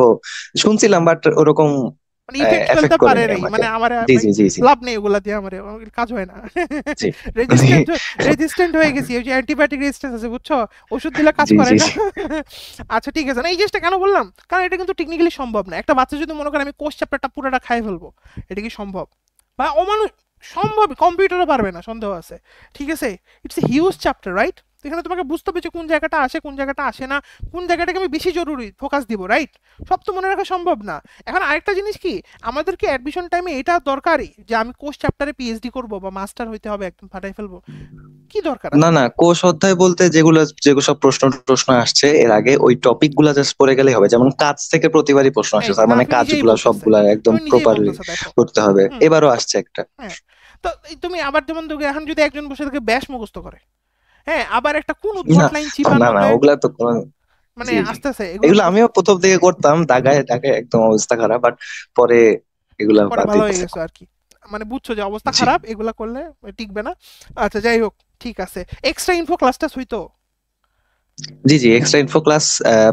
শুনছিলাম, বাট ওরকম মানে ইফেক্ট ফেলতে এফেক্ট পারে করেনি নাই, আমাকে। মানে আমার জি জি জি জি লাভ নেই ওগুলা দিয়ে, আমার কাজ হয় না। জি রেজিস্ট্যান্ট, রেজিস্ট্যান্ট হয়ে গেছি, ওই যে অ্যান্টিবায়োটিক রেজিস্ট্যান্স আছে বুঝছো, ওষুধ দিলে কাজ জি করে জি না। জি আচ্ছা ঠিক আছে, না এই জিনিসটা কেন বললাম, কারণ এটা কিন্তু টেকনিক্যালি সম্ভব না। একটা বাচ্চা যদি মনে করে আমি কোর্স চ্যাপ্টারটা পুরোটা খাই ফেলবো, এটা কি সম্ভব? বা অমানুষ, সম্ভব, কম্পিউটারও পারবে না, সন্দেহ আছে। ঠিক আছে, it's a huge chapter, right? এখানে তোমাকে বুঝতে হবে যে কোন জায়গাটা আসে, কোন জায়গাটা আসে না, কোন জায়গাটাকে আমি বেশি জরুরি ফোকাস দিব, রাইট? সব তো মনে রাখা সম্ভব না। এখন আরেকটা জিনিস কি, আমাদেরকে অ্যাডমিশন টাইমে এটা দরকারি যে আমি কোর্স চ্যাপ্টারে পিএইচডি করব বা মাস্টার হইতে হবে, একদম ফাটাই ফেলবো, কি দরকার না আছে? না, কোষ অধ্যায় বলতে যেগুলো যেগুলো সব প্রশ্ন প্রশ্ন আসছে এর আগে ওই টপিক গুলা জাস্ট পড়ে গেলেই হবে। যেমন কাজ থেকে প্রতিবারই প্রশ্ন আসে, এই যে তার মানে নাফি নিজেই কাজগুলা বলতেছে, সবগুলা একদম তুমি নিজেই প্রপারলি বলতেছে, দেখো। করতে হবে। হুম। এবারও আসছে একটা। হ্যাঁ। তো এই তুমি আবার যেমন দেখো, এখন যদি একজন বসে থেকে ব্যাস মুখস্থ করে, হ্যাঁ, আবার একটা কোন না উদ্ভট লাইন চিপার না না, মধ্যে, ওগুলা তো কোনো, মানে জি জি, আসতেছে এগুলো এগুলো মুখস্থ। আমিও প্রথম দিকে করতাম, দাগায় দাগায় একদম অবস্থা খারাপ, বাট পরে এগুলা পরে বাদ ভালো দিয়ে হয়ে দিছি। গেছো আর কি, মানে বুঝছো যে অবস্থা জি খারাপ, এগুলা করলে টিকবে না। আচ্ছা যাই হোক, ঠিক আছে। এক্সট্রা ইনফো ক্লাসটা হইতো। জি জি, এক্সট্রা ইনফো ক্লাস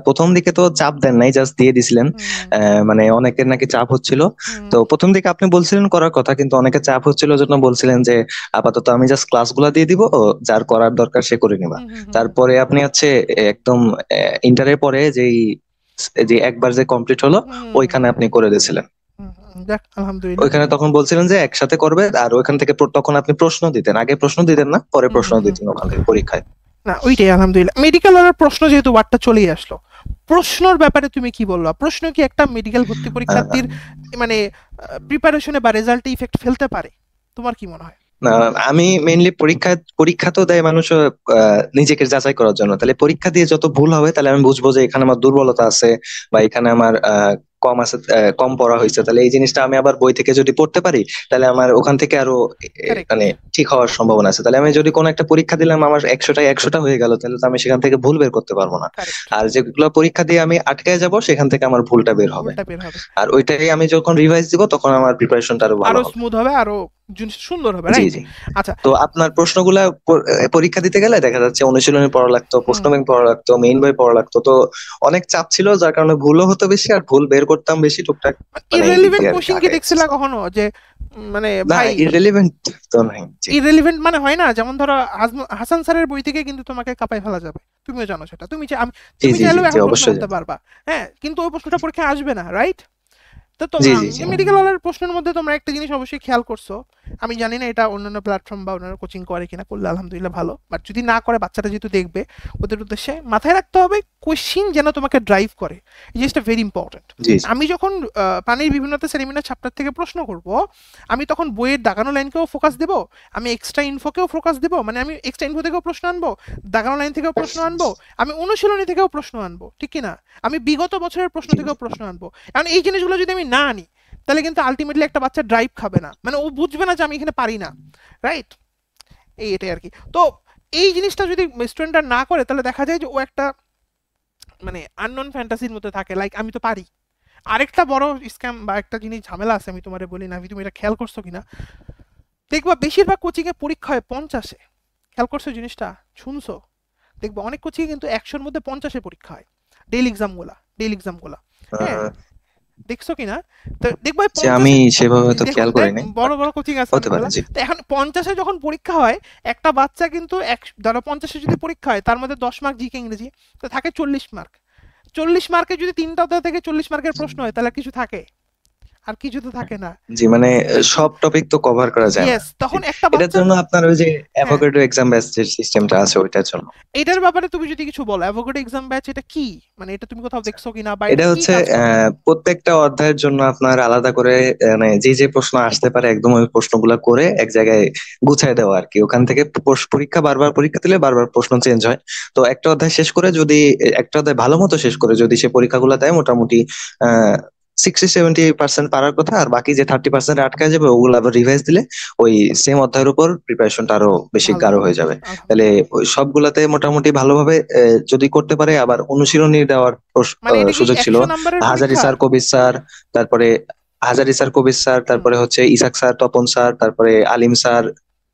প্রথম দিকে তো চাপ দেন নাই, জাস্ট দিয়ে দিছিলেন। হুম। মানে অনেকের নাকি চাপ হচ্ছিল, হুম। তো প্রথম দিকে আপনি বলছিলেন করার কথা, কিন্তু অনেকের চাপ হচ্ছিল জন্য বলছিলেন যে আপাতত আমি জাস্ট ক্লাসগুলো দিয়ে দিব, যার করার দরকার সে করে নিবা। হুম। হুম। হুম। তারপরে আপনি হচ্ছে একদম ইন্টারের পরে যেই যে একবার যে কমপ্লিট হলো, ওইখানে আপনি করে দিয়েছিলেন। যাক আলহামদুলিল্লাহ। ওইখানে তখন বলছিলেন যে একসাথে করবে, আর ওইখান থেকে তখন আপনি প্রশ্ন দিতেন, আগে প্রশ্ন দিতেন না, পরে হুম। প্রশ্ন হুম। হুম। দিতেন ওখান থেকে পরীক্ষায়। না ওইটাই আলহামদুলিল্লাহ। মেডিকেল ওয়ালার প্রশ্ন যেহেতু ওয়ার্ডটা চলেই আসলো, প্রশ্নর ব্যাপারে তুমি কি বলবা? প্রশ্ন কি একটা মেডিকেল ভর্তি আহ, পরীক্ষার্থীর মানে প্রিপারেশনে বা রেজাল্টে ইফেক্ট ফেলতে পারে? তোমার কি মনে হয়? না, আমি মেইনলি পরীক্ষা পরীক্ষা তো দেয় মানুষ নিজেকে যাচাই করার জন্য। তাহলে পরীক্ষা দিয়ে যত ভুল হবে, তাহলে আমি বুঝবো যে এখানে আমার দুর্বলতা আছে, বা এখানে আমার কম আছে, কম পড়া হয়েছে। তাহলে এই জিনিসটা আমি আবার বই থেকে যদি পড়তে পারি, তাহলে আমার ওখান থেকে আরো কারেক্ট। মানে ঠিক হওয়ার সম্ভাবনা আছে। তাহলে আমি যদি কোনো একটা পরীক্ষা দিলাম, আমার 100টায় 100টা হয়ে গেল, তাহলে তো আমি সেখান থেকে ভুল বের করতে পারবো না। কারেক্ট। আর যেগুলো পরীক্ষা দিয়ে আমি আটকে যাব, সেখান থেকে আমার ভুলটা বের হবে। ভুলটা বের হবে। আর ওইটাই আমি যখন রিভাইজ দিব, তখন আমার প্রিপারেশনটা আরো ভালো আরো হবে। স্মুথ হবে, আরো জিনিস সুন্দর হবে, জি রাইট? জি। আচ্ছা। তো আপনার প্রশ্নগুলা পরীক্ষা দিতে গেলে দেখা যাচ্ছে অনুশীলনী পড়া লাগতো, প্রশ্ন হুম। ব্যাংক পড়া লাগতো, মেইন বই পড়া লাগতো, তো অনেক চাপ ছিল, যার কারণে ভুলও হতো বেশি, আর ভুল বের করতাম বেশি টুকটাক। মানে এই দিক ইররেলিভেন্ট দিয়ে আর কি কোশ্চিন কি আগায় গেছে দেখছিলা সব। কখনো, যে মানে না, ভাই, ইররেলেভেন্ট তো নাই। জি ইররেলিভেন্ট মানে হয় না, যেমন ধরো হাসান স্যারের বই থেকে কিন্তু তোমাকে কাপাই ফেলা যাবে, তুমিও জানো সেটা, জি তুমি জি জি চাইলেও জি, এখন প্রশ্ন অবশ্যই করতে জানি। পারবা। হ্যাঁ, কিন্তু ওই প্রশ্নটা পরীক্ষায় আসবে না, রাইট? তো জি তোমার জি জি মেডিকেল ওয়ালার প্রশ্নের মধ্যে তোমরা একটা জিনিস অবশ্যই খেয়াল করছো, আমি জানি না এটা অন্যান্য প্ল্যাটফর্ম বা অন্যান্য কোচিং করে কিনা, করলে আলহামদুলিল্লাহ ভালো, বাট যদি না করে বাচ্চাটা যেহেতু দেখবে, ওদের উদ্দেশ্যে মাথায় রাখতে হবে কোশ্চিন যেন তোমাকে ড্রাইভ করে, এই জিনিসটা ভেরি ইম্পর্টেন্ট। জি জি আমি যখন পানির বিভিন্নতা সেমিনার চ্যাপ্টার থেকে প্রশ্ন করব, আমি তখন বইয়ের দাগানো লাইনকেও ফোকাস দেবো, আমি এক্সট্রা ইনফোকেও ফোকাস দেবো, মানে আমি এক্সট্রা ইনফো থেকেও প্রশ্ন আনবো, দাগানো লাইন থেকেও প্রশ্ন আনবো, আমি অনুশীলনী থেকেও প্রশ্ন আনবো, ঠিক কি না? আমি বিগত বছরের প্রশ্ন জি জি। থেকেও প্রশ্ন আনবো। এখন এই জিনিসগুলো যদি আমি না আনি, তাহলে কিন্তু আলটিমেটলি একটা বাচ্চা ড্রাইভ খাবে না, মানে ও বুঝবে না যে আমি এখানে পারি না, রাইট? এটাই আর কি। তো এই জিনিসটা যদি স্টুডেন্টরা না করে, তাহলে দেখা যায় যে ও একটা মানে আননোন ফ্যান্টাসির মধ্যে থাকে, লাইক আমি তো পারি। আরেকটা বড় স্ক্যাম বা একটা জিনিস ঝামেলা আছে, আমি তোমারে বলি না, তুমি এটা খেয়াল করছো কিনা, দেখবা বেশিরভাগ কোচিং এ পরীক্ষা হয় 50-এ, খেয়াল করছো জিনিসটা, শুনছো? দেখবা অনেক কোচিং কিন্তু 100-এর মধ্যে 50-এ পরীক্ষা হয়, ডেইলি এক্সামগুলা। হ্যাঁ, আহ, দেখছো কিনা? তো দেখবা যে আমি 50-এ, সেভাবে তো দেখো খেয়াল দেখ, করিনি, বড় বাট বড় কোচিং আছে হতে পারে। অনেকগুলা। জি তো এখন 50-এ যখন পরীক্ষা হয়, একটা বাচ্চা কিন্তু ধরো 50-এ যদি পরীক্ষা হয়, তার মধ্যে 10 মার্ক জিকে ইংরেজি, তো থাকে 40 মার্ক। 40 মার্কে যদি তিনটা অধ্যায় থেকে 40 মার্কের প্রশ্ন হয়, তাহলে কিছু থাকে? আর কিছু তো থাকে না। জি, মানে সব টপিক তো কভার করা যায় না। ইয়েস, জি, তখন একটা এটার বাচ্চার, জন্য আপনার ওই যে হ্যাঁ, অ্যাভোগাড্রো এক্সাম ব্যাচ যে সিস্টেমটা আছে ওইটার জন্য। এটার ব্যাপারে তুমি যদি কিছু বলো, অ্যাভোগাড্রো এক্সাম ব্যাচ এটা কি, মানে এটা তুমি কোথাও দেখছো কিনা, বা এটা এটা কি হচ্ছে কাজ করে? প্রত্যেকটা অধ্যায়ের জন্য আপনার আলাদা করে মানে যে যে প্রশ্ন আসতে পারে একদম ওই প্রশ্নগুলো করে এক জায়গায় গুছায় দেওয়া আর কি। ওখান থেকে পরীক্ষা বারবার পরীক্ষা দিলে বারবার প্রশ্ন চেঞ্জ হয়। তো একটা অধ্যায় শেষ করে যদি একটা অধ্যায় ভালো মতো শেষ করে যদি সে পরীক্ষাগুলো দেয় মোটামুটি 60-70% পারার কথা, আর বাকি যে 30% আটকায় যাবে ওগুলো আবার রিভাইজ দিলে ওই সেম অধ্যায়ের উপর প্রিপারেশনটা আরো বেশি ভালো গাঢ় হবে, হয়ে যাবে। তাহলে আলহামদুলিল্লাহ। ওই সবগুলাতে মোটামুটি ভালোভাবে যদি করতে পারে, আবার অনুশীলনী দেওয়ার মানে এটা কি সুযোগ ছিল। 100 নম্বরের হাজারি পরীক্ষা? স্যার, কবির স্যার, তারপরে হাজারি স্যার, কবির স্যার, হুম। তারপরে হচ্ছে ইসাক স্যার, তপন স্যার, তারপরে আলিম স্যার,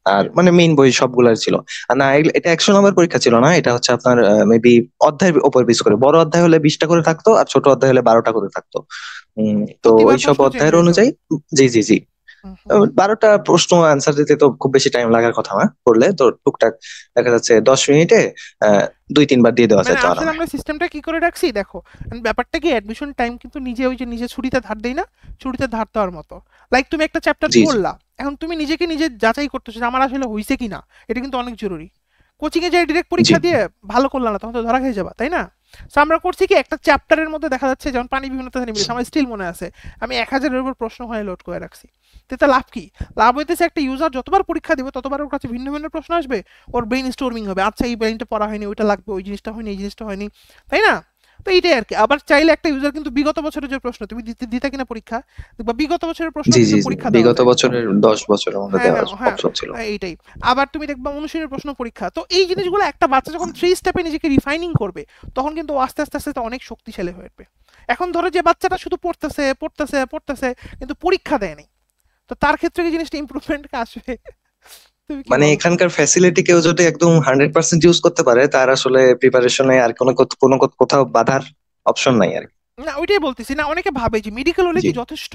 আর মানে মেইন বই সবগুলাই ছিল। আর না, এটা 100 নম্বর পরীক্ষা ছিল না, এটা হচ্ছে আপনার মেবি অধ্যায়ের উপর বেস করে। বড় অধ্যায় হলে 20টা করে থাকতো, আর ছোট অধ্যায় হলে 12টা করে থাকতো। তো প্রতিবার ওইসব প্রশ্ন চেঞ্জ অধ্যায়ের হইতো? অনুযায়ী, জি জি জি, হুম হুম। 12টা প্রশ্ন অ্যান্সার দিতে তো খুব বেশি টাইম লাগার কথা না, করলে তো টুকটাক দেখা যাচ্ছে 10 মিনিটে আহ 2-3 বার দিয়ে দেওয়া মানে যায় তো আসলে আরামে। আমরা সিস্টেমটা কি করে রাখছি দেখো, ব্যাপারটা কি, অ্যাডমিশন টাইম কিন্তু নিজে ওই যে নিজে ছুটিতে ধার দেই না, ছুটিতে ধার দেওয়ার মতো। লাইক তুমি একটা চ্যাপ্টার জি জি পড়লা, এখন তুমি নিজেকে নিজে যাচাই করতেছো যে আমার আসলে হইছে কিনা, এটা কিন্তু অনেক জরুরি। কোচিং এ যাই ডিরেক্ট জি। পরীক্ষা দিয়ে ভালো করলা না, তখন তো ধরা খেয়ে যাবা, তাই না? সো আমরা করছি কি, একটা চ্যাপ্টারের মধ্যে দেখা যাচ্ছে যেমন পানি বিভিন্নতা নিবিড়, আমার স্টিল মনে আছে আমি 1000-এর উপর প্রশ্ন হয় লোড করে রাখছি। তো এতে লাভ কি? লাভ হইতেছে একটা ইউজার যতবার পরীক্ষা দিবে ততবার ওর কাছে ভিন্ন ভিন্ন প্রশ্ন আসবে, ওর ব্রেইন স্টোরমিং হবে, আচ্ছা এই ব্রেইনটা পড়া হয়নি, ওইটা লাগবে, ওই জিনিসটা হয়নি, এই জিনিসটা হয়নি, তাই না? তো এইটাই আর কি। আবার চাইলে একটা ইউজার কিন্তু বিগত বছরের যে প্রশ্ন তুমি দিতে কিনা পরীক্ষা, দেখবা বিগত বছরের প্রশ্ন জি কিন্তু জি জি, পরীক্ষা দেওয়া বিগত যায়। বছরের 10 বছরের মধ্যে হ্যাঁ দেওয়ার হ্যাঁ হ্যাঁ, অপশন ছিল। এইটাই। আবার তুমি দেখবা অনুশীলনের প্রশ্ন পরীক্ষা। তো এই জিনিসগুলো একটা বাচ্চা যখন 3 স্টেপে নিজেকে রিফাইনিং করবে, তখন কিন্তু ও আস্তে আস্তে আস্তে আস্তে অনেক শক্তিশালী হয়ে উঠবে। এখন ধরো যে বাচ্চাটা শুধু পড়তেছে পড়তেছে পড়তেছে কিন্তু পরীক্ষা দেয়নি, তো তার ক্ষেত্রে কি জিনিসটা ইমপ্রুভমেন্ট আসবে? তুমি কি মানে বলো? এখানকার ফ্যাসিলিটি কেউ যদি একদম 100% ইউজ করতে পারে, তার আসলে প্রিপারেশনে আর কোনো কোথাও বাধার অপশন নাই আর কি। না ওইটাই বলতেছি, না অনেকে ভাবে যে মেডিকেল হলে জি, কি যথেষ্ট?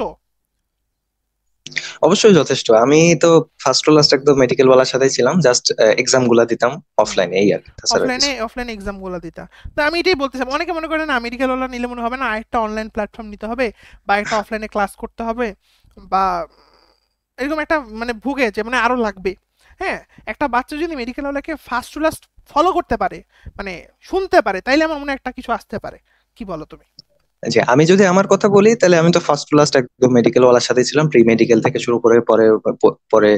অবশ্যই যথেষ্ট। আমি তো ফার্স্ট টু লাস্ট একদম মেডিকেল ওয়ালার সাথেই ছিলাম, জাস্ট এক্সাম গুলা দিতাম অফলাইনে, এই আর কি, তাছাড়া আর অফলাইনে কিছু না। অফলাইনে এক্সাম গুলো দিতা? তো আমি এটাই বলতেছিলাম, অনেকে মনে করে না মেডিকেল ওলা নিলে মনে হবে না একটা অনলাইন প্ল্যাটফর্ম নিতে হবে, বা একটা অফলাইনে ক্লাস করতে হবে, বা এরকম একটা মানে ভুগে যে মানে আরো লাগবে। হ্যাঁ, একটা বাচ্চা যদি মেডিকেল ওলাকে ফার্স্ট টু লাস্ট ফলো করতে পারে, মানে শুনতে পারে, তাইলে আমার মনে হয় একটা কিছু আসতে পারে। কি বলো তুমি? যে আমি যদি আমার কথা বলি, তাহলে আমি তো ফার্স্ট টু লাস্ট একদম মেডিকেল ওয়ালার সাথে ছিলাম, প্রি মেডিকেল থেকে শুরু করে পরে পরে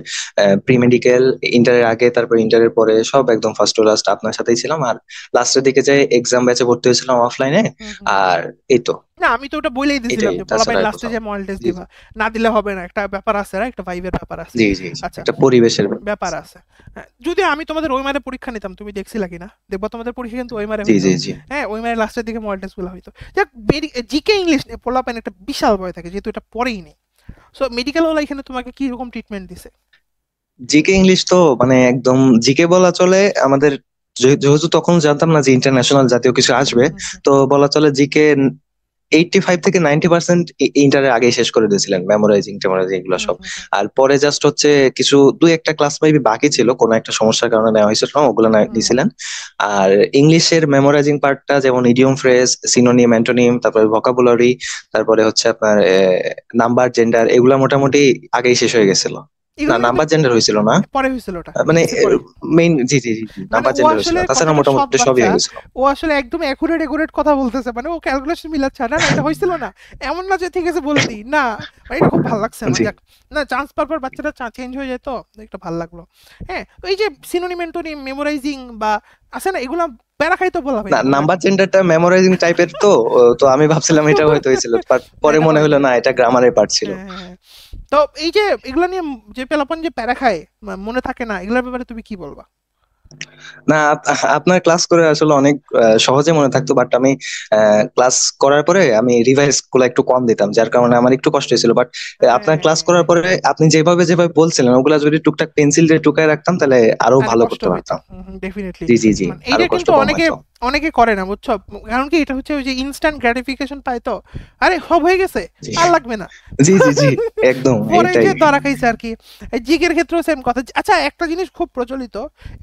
প্রি মেডিকেল, ইন্টারের আগে, তারপর ইন্টারের পরে সব একদম ফার্স্ট টু লাস্ট আপনার সাথেই ছিলাম। আর লাস্টের দিকে যে এক্সাম ব্যাচে ভর্তি হয়েছিলাম অফলাইনে। হুম হুম। আর এই তো, না আমি তো ওটা বলেই দিছিলাম এটাই, যে তাছাড়া পোলাপাইন আর লাস্টে কোথাও যে না। মডেল টেস্ট জি জি দিবা, না দিলে হবে না, একটা ব্যাপার আছে না, একটা ভাইবের ব্যাপার আছে। জি জি জি, আচ্ছা, একটা পরিবেশের ব্যাপার ব্যাপার আছে। আছে। হ্যাঁ, যদি আমি তোমাদের ওইমারে পরীক্ষা নিতাম, তুমি দেখছিলা কিনা, দেখবা তোমাদের পরীক্ষা কিন্তু ওইমারে জি হইতো। জি জি। হ্যাঁ, ওইমারে লাস্টের দিকে মডেল টেস্ট গুলো হইতো। যাক, জিকে ইংলিশ নিয়ে পোলাপাইন একটা বিশাল ভয় থাকে, যেহেতু এটা পড়েই নেই। সো মেডিকেল ওলা এখানে তোমাকে কি রকম ট্রিটমেন্ট দিছে? জিকে ইংলিশ তো মানে একদম জিকে বলা চলে আমাদের। যেহেতু তখন জানতাম না যে ইন্টারন্যাশনাল জাতীয় কিছু হুম আসবে, হুম হুম হুম তো বলা চলে জিকে 85 থেকে 90% ইন্টারের আগে শেষ করে দিয়েছিলেন, মেমোরাইজিং টেমোরাইজিং এগুলো হুম সব। হুম হুম আর পরে জাস্ট হচ্ছে কিছু দুই একটা ক্লাস মেবি বাকি ছিল, কোনো একটা সমস্যার কারণে নেওয়া হয়েছিল না, ওগুলো হুম। নিয়েছিলেন। আর ইংলিশের মেমোরাইজিং পার্টটা যেমন ইডিয়ম ফ্রেজ, সিনোনিম, অ্যান্টোনিম, তারপরে ভোকাবুলারি, তারপরে হচ্ছে আপনার নাম্বার, জেন্ডার, এগুলা মোটামুটি আগেই শেষ হয়ে গেছিল। না, এগুলো কিন্তু নাম্বার জেন্ডার হয়েছিল না। পরে হয়েছিল, ওটা মানে এইচএসসি পরে। মেইন, জি জি জি জি, মানে নাম্বার ও জেন্ডার হয়েছিল, আসলে তাছাড়া কতটা সৎ মোটামুটি সবই বাচ্চা, হয়ে গেছিল। ও আসলে একদম একুরেট একুরেট কথা বলতেছে, মানে ও ক্যালকুলেশন মিলাচ্ছে, না না এটা হয়েছিল না, এমন না যে ঠিক আছে বলে দিই না। মানে এটা খুব ভালো লাগছে আমার, জি। যাক। না চান্স পাওয়ার পর বাচ্চাটা চেঞ্জ হয়ে যায়, তো একটা ভালো লাগলো। হ্যাঁ, এই যে সিনোনিম অ্যান্টোনিম মেমোরাইজিং বা আছে না, এগুলা প্যারা খাইতে বলা হয় না, না মানে। নাম্বার জেন্ডারটা মেমোরাইজিং টাইপের তো। তো আমি ভাবছিলাম এটা হয়তো হয়েছিল, বাট না পরে এটা মনে হয় হলো নাই। না, এটা গ্রামারের পার্ট ছিল। হ্যাঁ হ্যাঁ হ্যাঁ। তো এই যে এগুলা নিয়ে যে পেলাপন যে প্যারা খায়, মনে থাকে না, এগুলোর ব্যাপারে তুমি কি বলবা? না, আপনার ক্লাস করে আসলে অনেক সহজে মনে থাকতো, বাট আমি ক্লাস করার পরে আমি রিভাইজ গুলো একটু কম দিতাম, যার কারণে আমার একটু কষ্ট হয়েছিল। বাট আপনার ক্লাস করার হ্যাঁ, পরে আপনি যেভাবে যেভাবে বলছিলেন ওগুলা যদি টুকটাক পেন্সিল দিয়ে টুকায় রাখতাম, তাহলে আরো আরে ভালো কষ্ট করতে হইতো, পারতাম। ডেফিনেটলি। জি জি জি, মানে আরো এইটা কষ্ট কিন্তু কম অনেকে হয়তো। অনেকে করে না, বুঝছো? কারণ কি, এটা হচ্ছে ওই যে ইনস্ট্যান্ট গ্র্যাটিফিকেশন পায়, তো আরে সব হয়ে গেছে, জি আর লাগবে না। জি জি জি, একদম পরে এইটাই। যে ধরা খাইছে আর কি। এই জিকের ক্ষেত্রেও সেম কথা। আচ্ছা, একটা জিনিস খুব প্রচলিত,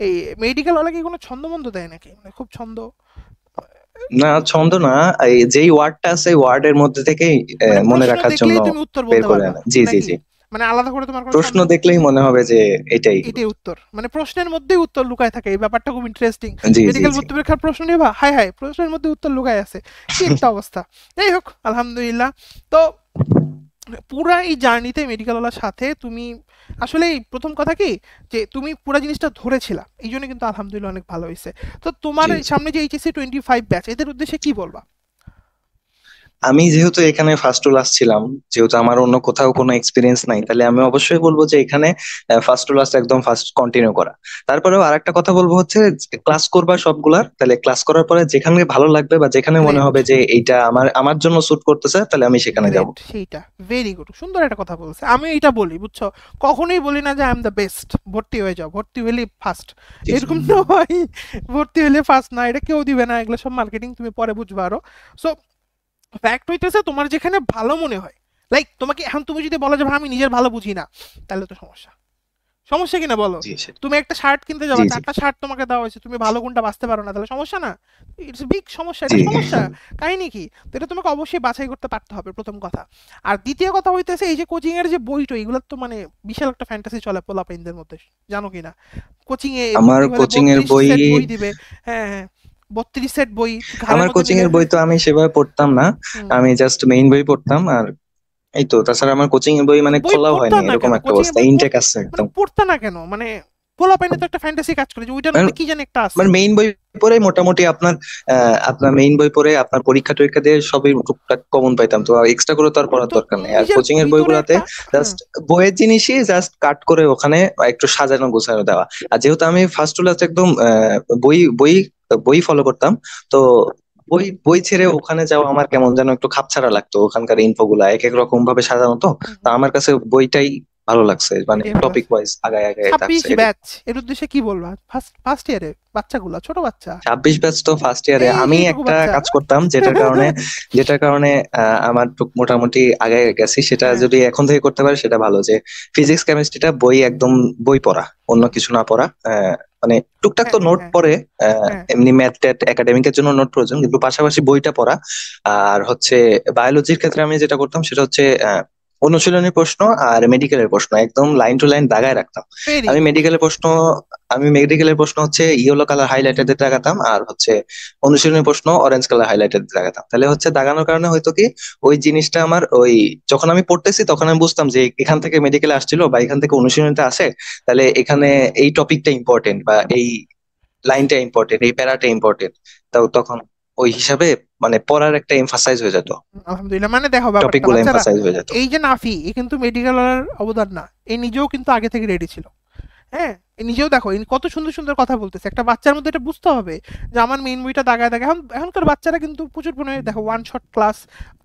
এই মেডিকেল ওরা কি কোনো ছন্দমন্দ দেয় নাকি, মানে খুব ছন্দ না, ছন্দ না, এই যেই ওয়ার্ডটা আছে ওয়ার্ডের মধ্যে থেকেই মানে মনে প্রশ্ন রাখার জন্য দেখলেই তুমি উত্তর বের বলতে করে পারবা আনা। জি জি নাকি? জি, মানে আলাদা করে তোমার কোনো প্রশ্ন ছন্দ, দেখলেই মনে হবে যে এটাই। এটাই উত্তর, মানে প্রশ্নের মধ্যেই উত্তর লুকায় থাকে, এই ব্যাপারটা খুব ইন্টারেস্টিং। জি জি মেডিকেল জি। ভর্তি পরীক্ষার প্রশ্ন নিবা, হাই হাই প্রশ্নের মধ্যে উত্তর লুকায় আছে, কি একটা অবস্থা। যাই হোক, আলহামদুলিল্লাহ। তো পুরা এই জার্নিতে মেডিকেলওয়ালার সাথে তুমি আসলে প্রথম কথা কি, যে তুমি পুরো জিনিসটা ধরেছিলা, এই জন্য কিন্তু আলহামদুলিল্লাহ অনেক ভালো হয়েছে। তো তোমার জি জি। সামনে যে এইচএসসি 25 ব্যাচ, এদের উদ্দেশ্যে কি বলবা? আমি যেহেতু এখানে ফার্স্ট টু লাস্ট ছিলাম, যেহেতু আমার অন্য কোথাও কোনো এক্সপিরিয়েন্স নাই, তাহলে আমি অবশ্যই বলবো যে এখানে ফার্স্ট টু লাস্ট একদম ফার্স্ট কন্টিনিউ করা। তারপরেও আরেকটা কথা বলবো হচ্ছে, ক্লাস করবা সবগুলার, তাহলে ক্লাস করার পরে যেখানে ভালো লাগবে বা যেখানে মনে গ্রেট, হবে যে এইটা আমার আমার জন্য স্যুট করতেছে, তাহলে আমি সেখানে যাব। গ্রেট, সেইটা ভেরি গুড, সুন্দর একটা কথা বলছে। আমি এটা বলি বুঝছো, কখনোই বলি না যে আই এম দ্য বেস্ট, ভর্তি হয়ে যাও, ভর্তি হলে ফার্স্ট, জি জি। এরকম তো ভাই। ভর্তি হলে ফার্স্ট না, এটা কেউ দিবে না, এগুলো সব মার্কেটিং, তুমি পরে বুঝবা আরো। সো ফ্যাক্ট হইতেছে তোমার যেখানে ভালো মনে হয়, লাইক তোমাকে এখন তুমি যদি বলো যে ভাই আমি নিজের ভালো বুঝি না, তাহলে তো সমস্যা, সমস্যা কিনা বলো? জি সেটা। তুমি একটা শার্ট কিনতে যাবা, জি জি চারটা শার্ট তোমাকে দেওয়া হয়েছে, তুমি ভালো কোনটা বাঁচতে পারো না, তাহলে সমস্যা না? ইটস বিগ সমস্যা, জি। এটা সমস্যা। কাহিনী কি? তো এটা তোমাকে অবশ্যই বাছাই করতে পারতে হবে, প্রথম কথা। আর দ্বিতীয় কথা হইতেছে, এই যে কোচিং এর যে বইটা, এগুলো তো মানে বিশাল একটা ফ্যান্টাসি চলে পোলাপাইনদের মধ্যে, জানো কিনা? কোচিং এ আমার ভর্তি হলে কোচিং এর 32 বই সেট বই দিবে। হ্যাঁ হ্যাঁ, 32 সেট বই ঘাড়ের আমার মধ্যে কোচিং নিলে। এর বই তো আমি সেভাবে পড়তাম না, হুম। আমি জাস্ট মেইন বই পড়তাম। আর এই তো, তাছাড়া আমার কোচিং এর বই মানে বই খোলাও পড়তা হয়নি, না এরকম কেন একটা কোচিং এ অবস্থা, বই ইনটেক আছে মানে একদম। পড়তা না কেন, মানে পোলাপাইনে তো একটা ফ্যান্টাসি কাজ করে যে ওইটার মানে মধ্যে কি জানি একটা আছে। আমার মেইন বই পড়ে মোটামুটি আপনার আপনার মেইন বই পড়ে আপনার পরীক্ষা টরীক্ষা দিয়ে সবই টুকটাক কমন পাইতাম, তো এক্সট্রা করে তো আর পড়ার তো দরকার নেই। আর নিজের কোচিং এর ভিতরে বইগুলাতে একটা, হ্যাঁ, জাস্ট বইয়ের জিনিসই জাস্ট কাট করে ওখানে একটু সাজানো গোছানো দেওয়া। আর যেহেতু আমি ফার্স্ট টু লাস্ট একদম বই বই বই ফলো করতাম, তো বই বই ছেড়ে ওখানে যাওয়া আমার কেমন যেন একটু খাপছাড়া লাগতো, ওখানকার ইনফো গুলা এক এক রকম ভাবে সাজানো, তো হুম, তা হুম, আমার কাছে বইটাই ভালো লাগছে, মানে ওইটাই ভালো টপিক আছে। ওয়াইজ আগায় আগায় থাকছে। 26 ব্যাচ, এর উদ্দেশ্যে কি বলবা? ফার্স্ট ফার্স্ট ইয়ারে বাচ্চাগুলা, ছোট বাচ্চা, 26 ব্যাচ তো ফার্স্ট ইয়ারে এই আমি এইটুকু একটা বাচ্চা। কাজ করতাম, যেটার কারণে আমার মোটামুটি আগে গেছি, সেটা হ্যাঁ, যদি এখন থেকে করতে পারে সেটা ভালো, যে ফিজিক্স কেমিস্ট্রিটা বই একদম বই পড়া, অন্য কিছু না পড়া। মানে টুকটাক হ্যাঁ, তো হ্যাঁ, নোট হ্যাঁ, পড়ে, হ্যাঁ, এমনি ম্যাথ ট্যাথ একাডেমিকের জন্য নোট প্রয়োজন, কিন্তু পাশাপাশি বইটা পড়া। আর হচ্ছে বায়োলজির ক্ষেত্রে আমি যেটা করতাম সেটা হচ্ছে অনুশীলনী প্রশ্ন আর মেডিকেলের প্রশ্ন একদম লাইন টু লাইন দাগায় রাখতাম। ভেরি আমি গুড। মেডিকেলের প্রশ্ন আমি মেডিকেলের প্রশ্ন হচ্ছে ইয়েলো কালার হাইলাইটেড দিয়ে দাগাতাম, আর হচ্ছে অনুশীলনী প্রশ্ন অরেঞ্জ কালার হাইলাইটেড দিয়ে দাগাতাম। তাহলে হচ্ছে দাগানোর কারণে হয়তো কি, ওই জিনিসটা আমার ওই যখন আমি পড়তেছি তখন আমি বুঝতাম যে এখান থেকে মেডিকেলে আসছিল বা এখান থেকে অনুশীলনীতে আসে, তাহলে এখানে এই টপিকটা ইম্পর্টেন্ট বা এই লাইনটা ইম্পর্টেন্ট, এই প্যারাটা ইম্পর্টেন্ট। তো তখন ওই হিসাবে মানে পড়ার একটা এমফাসাইজ হয়ে যেত, আলহামদুলিল্লাহ, মানে দেখো টপিক ব্যাপারটা গুলো বাচ্চারা, এমফাসাইজ হয়ে যেত। এই যে নাফি, এ কিন্তু মেডিকেল অবদান না, এ নিজেও কিন্তু আগে থেকে রেডি ছিল। হ্যাঁ, এ নিজেও দেখো এ কত সুন্দর সুন্দর কথা বলতেছে, একটা বাচ্চার মধ্যে এটা বুঝতে হবে যে আমার মেইন বইটা দাগায় দাগায়। এখন এখনকার বাচ্চারা কিন্তু প্রচুর পরিমাণে দেখো ওয়ান শট ক্লাস,